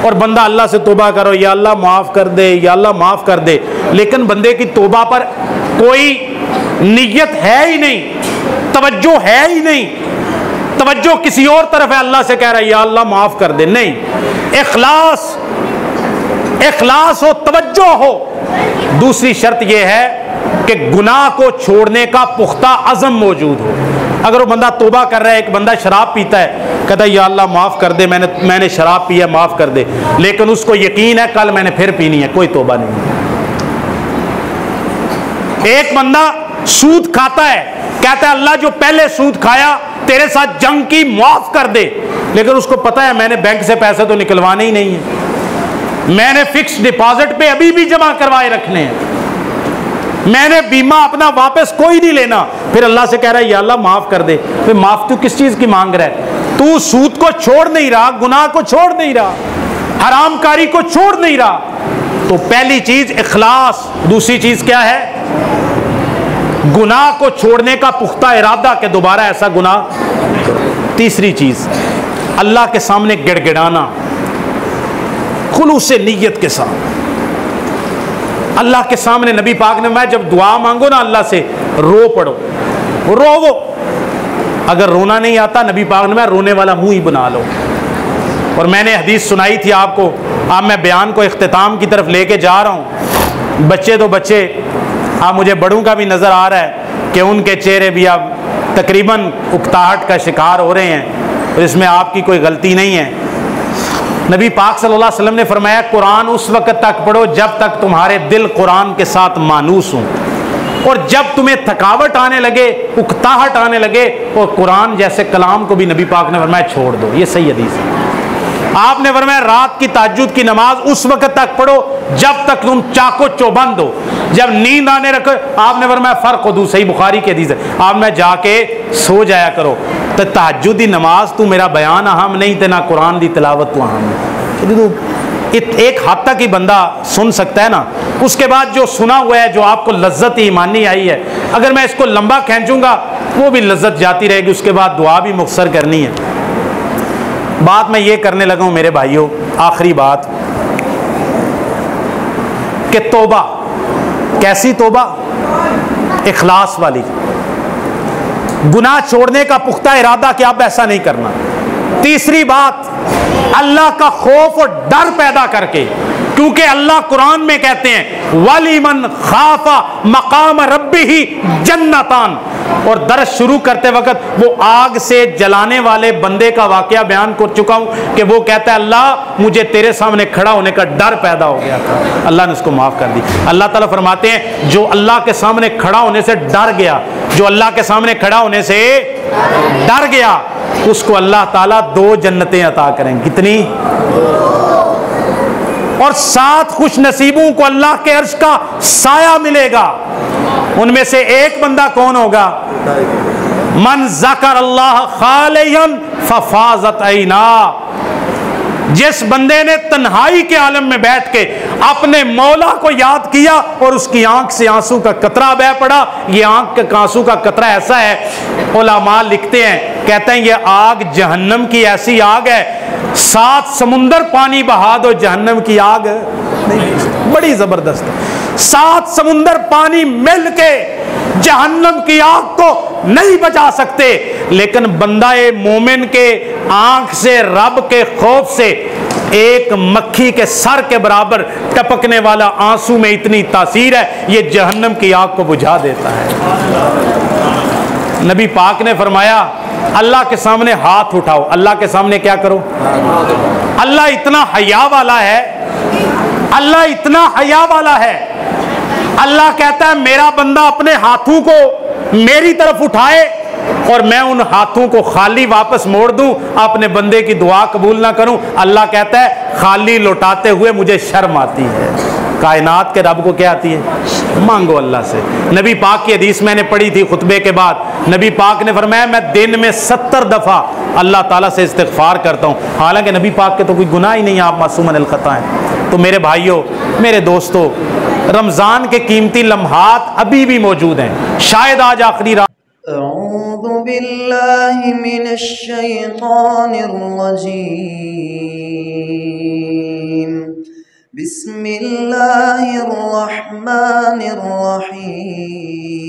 और बंदा अल्लाह से तौबा करो, या अल्लाह माफ कर दे, या अल्लाह माफ कर दे, लेकिन बंदे की तौबा पर कोई नियत है ही नहीं, तवज्जो है ही नहीं, तवज्जो किसी और तरफ है, अल्लाह से कह रहा है या अल्लाह माफ कर दे, नहीं। इखलास, इखलास हो, तवज्जो हो। दूसरी शर्त यह है कि गुनाह को छोड़ने का पुख्ता अज़म मौजूद हो। अगर वो बंदा तौबा कर रहा है, एक बंदा शराब पीता है, कहता है या अल्लाह माफ कर दे, मैंने शराब पिया, माफ कर दे, लेकिन उसको यकीन है कल मैंने फिर पीनी है, कोई तौबा नहीं। एक बंदा सूद खाता है, कहता है अल्लाह जो पहले सूद खाया तेरे साथ जंग की, माफ कर दे, लेकिन उसको पता है मैंने बैंक से पैसे तो निकलवाने ही नहीं है, मैंने फिक्स डिपॉजिट पे अभी भी जमा करवाए रखने हैं, मैंने बीमा अपना वापस कोई नहीं लेना, फिर अल्लाह से कह रहा है या अल्लाह माफ कर दे। फिर माफ तू किस चीज की मांग रहा है? तू सूद को छोड़ नहीं रहा, गुनाह को छोड़ नहीं रहा, हरामकारी को छोड़ नहीं रहा। तो पहली चीज इखलास। दूसरी चीज क्या है? गुनाह को छोड़ने का पुख्ता इरादा कि दोबारा ऐसा गुनाह। तीसरी चीज अल्लाह के सामने गिड़गिड़ाना, खुलूस नीयत के साथ अल्लाह के सामने। नबी पाक ने, मैं जब दुआ मांगो ना अल्लाह से, रो पड़ो, रोवो। अगर रोना नहीं आता, नबी पाक ने, मैं रोने वाला मुंह ही बना लो। और मैंने हदीस सुनाई थी आपको, अब मैं बयान को इख्तिताम की तरफ लेके जा रहा हूँ। बच्चे तो बच्चे, अब मुझे बड़ों का भी नज़र आ रहा है कि उनके चेहरे भी अब तकरीबन उकताहट का शिकार हो रहे हैं, और इसमें आपकी कोई गलती नहीं है। नबी पाक सल्लल्लाहु अलैहि वसल्लम ने फरमाया कुरान उस वक्त तक पढ़ो जब तक तुम्हारे दिल कुरान के साथ मानूस हों, और जब तुम्हें थकावट आने लगे, उकताहट आने लगे, और कुरान जैसे कलाम को भी नबी पाक ने फरमाया छोड़ दो। ये सही हदीस है। आपने फरमाया रात की तहज्जुद की नमाज उस वक्त तक पढ़ो जब तक तुम चाको चौबंद हो, जब नींद आने रखो, आपने फरमाया फर्क दू, सही बुखारी के हदीस है, आप में जाके सो जाया करो। तो तहज्जुद दी नमाज तू मेरा बयान अहम नहीं, ते ना कुरान दी तिलावत तू अहम है। एक हद तक ही बंदा सुन सकता है ना, उसके बाद जो सुना हुआ है, जो आपको लज्जत ईमानी आई है, अगर मैं इसको लंबा खींचूंगा वो भी लज्जत जाती रहेगी, उसके बाद दुआ भी मुख्तसर करनी है। बात मैं ये करने लगा हूं मेरे भाइयों, आखिरी बात कि तौबा, कैसी तौबा? इखलास वाली, गुनाह छोड़ने का पुख्ता इरादा कि अब ऐसा नहीं करना। तीसरी बात, अल्लाह का खौफ और डर पैदा करके, क्योंकि अल्लाह कुरान में कहते हैं वलीमन खाफा मकाम रब्बिही जन्नतान, और दर्स शुरू करते वक्त वो आग से जलाने वाले बंदे का वाकया बयान कर चुका हूं कि वो कहता है अल्लाह मुझे तेरे सामने खड़ा होने का डर पैदा हो गया था, अल्लाह ने उसको माफ कर दी। अल्लाह ताला फरमाते हैं जो अल्लाह के सामने खड़ा होने से डर गया, जो अल्लाह के सामने खड़ा होने से डर गया, उसको अल्लाह ताला 2 जन्नतें अता करेंगे। कितनी? और 7 खुश नसीबों को अल्लाह के अर्श का साया मिलेगा। उनमें से एक बंदा कौन होगा? मन ज़कर अल्लाह खालियन फफाज़त ऐना, जिस बंदे ने तन्हाई के आलम में बैठ के अपने मौला को याद किया और उसकी आंख से आंसू का कतरा बह पड़ा। ये आंख के आंसू का कतरा ऐसा है, उलमा लिखते हैं, कहते हैं ये आग जहन्नम की ऐसी आग है, 7 समुंदर पानी बहा दो जहन्नम की आग नहीं, बड़ी जबरदस्त है। 7 समुंदर पानी मिल के जहन्नम की आग को नहीं बचा सकते, लेकिन बंदाए मोमिन के आंख से रब के खौफ से एक मक्खी के सर के बराबर टपकने वाला आंसू में इतनी तासीर है, ये जहन्नम की आग को बुझा देता है। नबी पाक ने फरमाया अल्लाह के सामने हाथ उठाओ, अल्लाह के सामने क्या करो? अल्लाह इतना हया वाला है, अल्लाह इतना हया वाला है, अल्लाह कहता है मेरा बंदा अपने हाथों को मेरी तरफ उठाए और मैं उन हाथों को खाली वापस मोड़ दूं, अपने बंदे की दुआ कबूल ना करूं। अल्लाह कहता है खाली लौटाते हुए मुझे शर्म आती है। कायनात के रब को क्या आती है? मांगो अल्लाह से। नबी पाक की हदीस मैंने पढ़ी थी खुतबे के बाद, नबी पाक ने फरमाया मैं दिन में 70 दफा अल्लाह ताला से इस्तिग़फ़ार करता हूं। हालांकि नबी पाक के तो कोई गुनाह ही नहीं है, आप मासूमन अल खता हैं। तो मेरे भाइयों, मेरे दोस्तों, रमजान के कीमती लम्हात अभी भी मौजूद हैं। शायद आज आखिरी रात। अऊज़ु बिल्लाहि मिनश शैतानिर रजीम, बिस्मिल्लाहिर रहमानिर रहीम।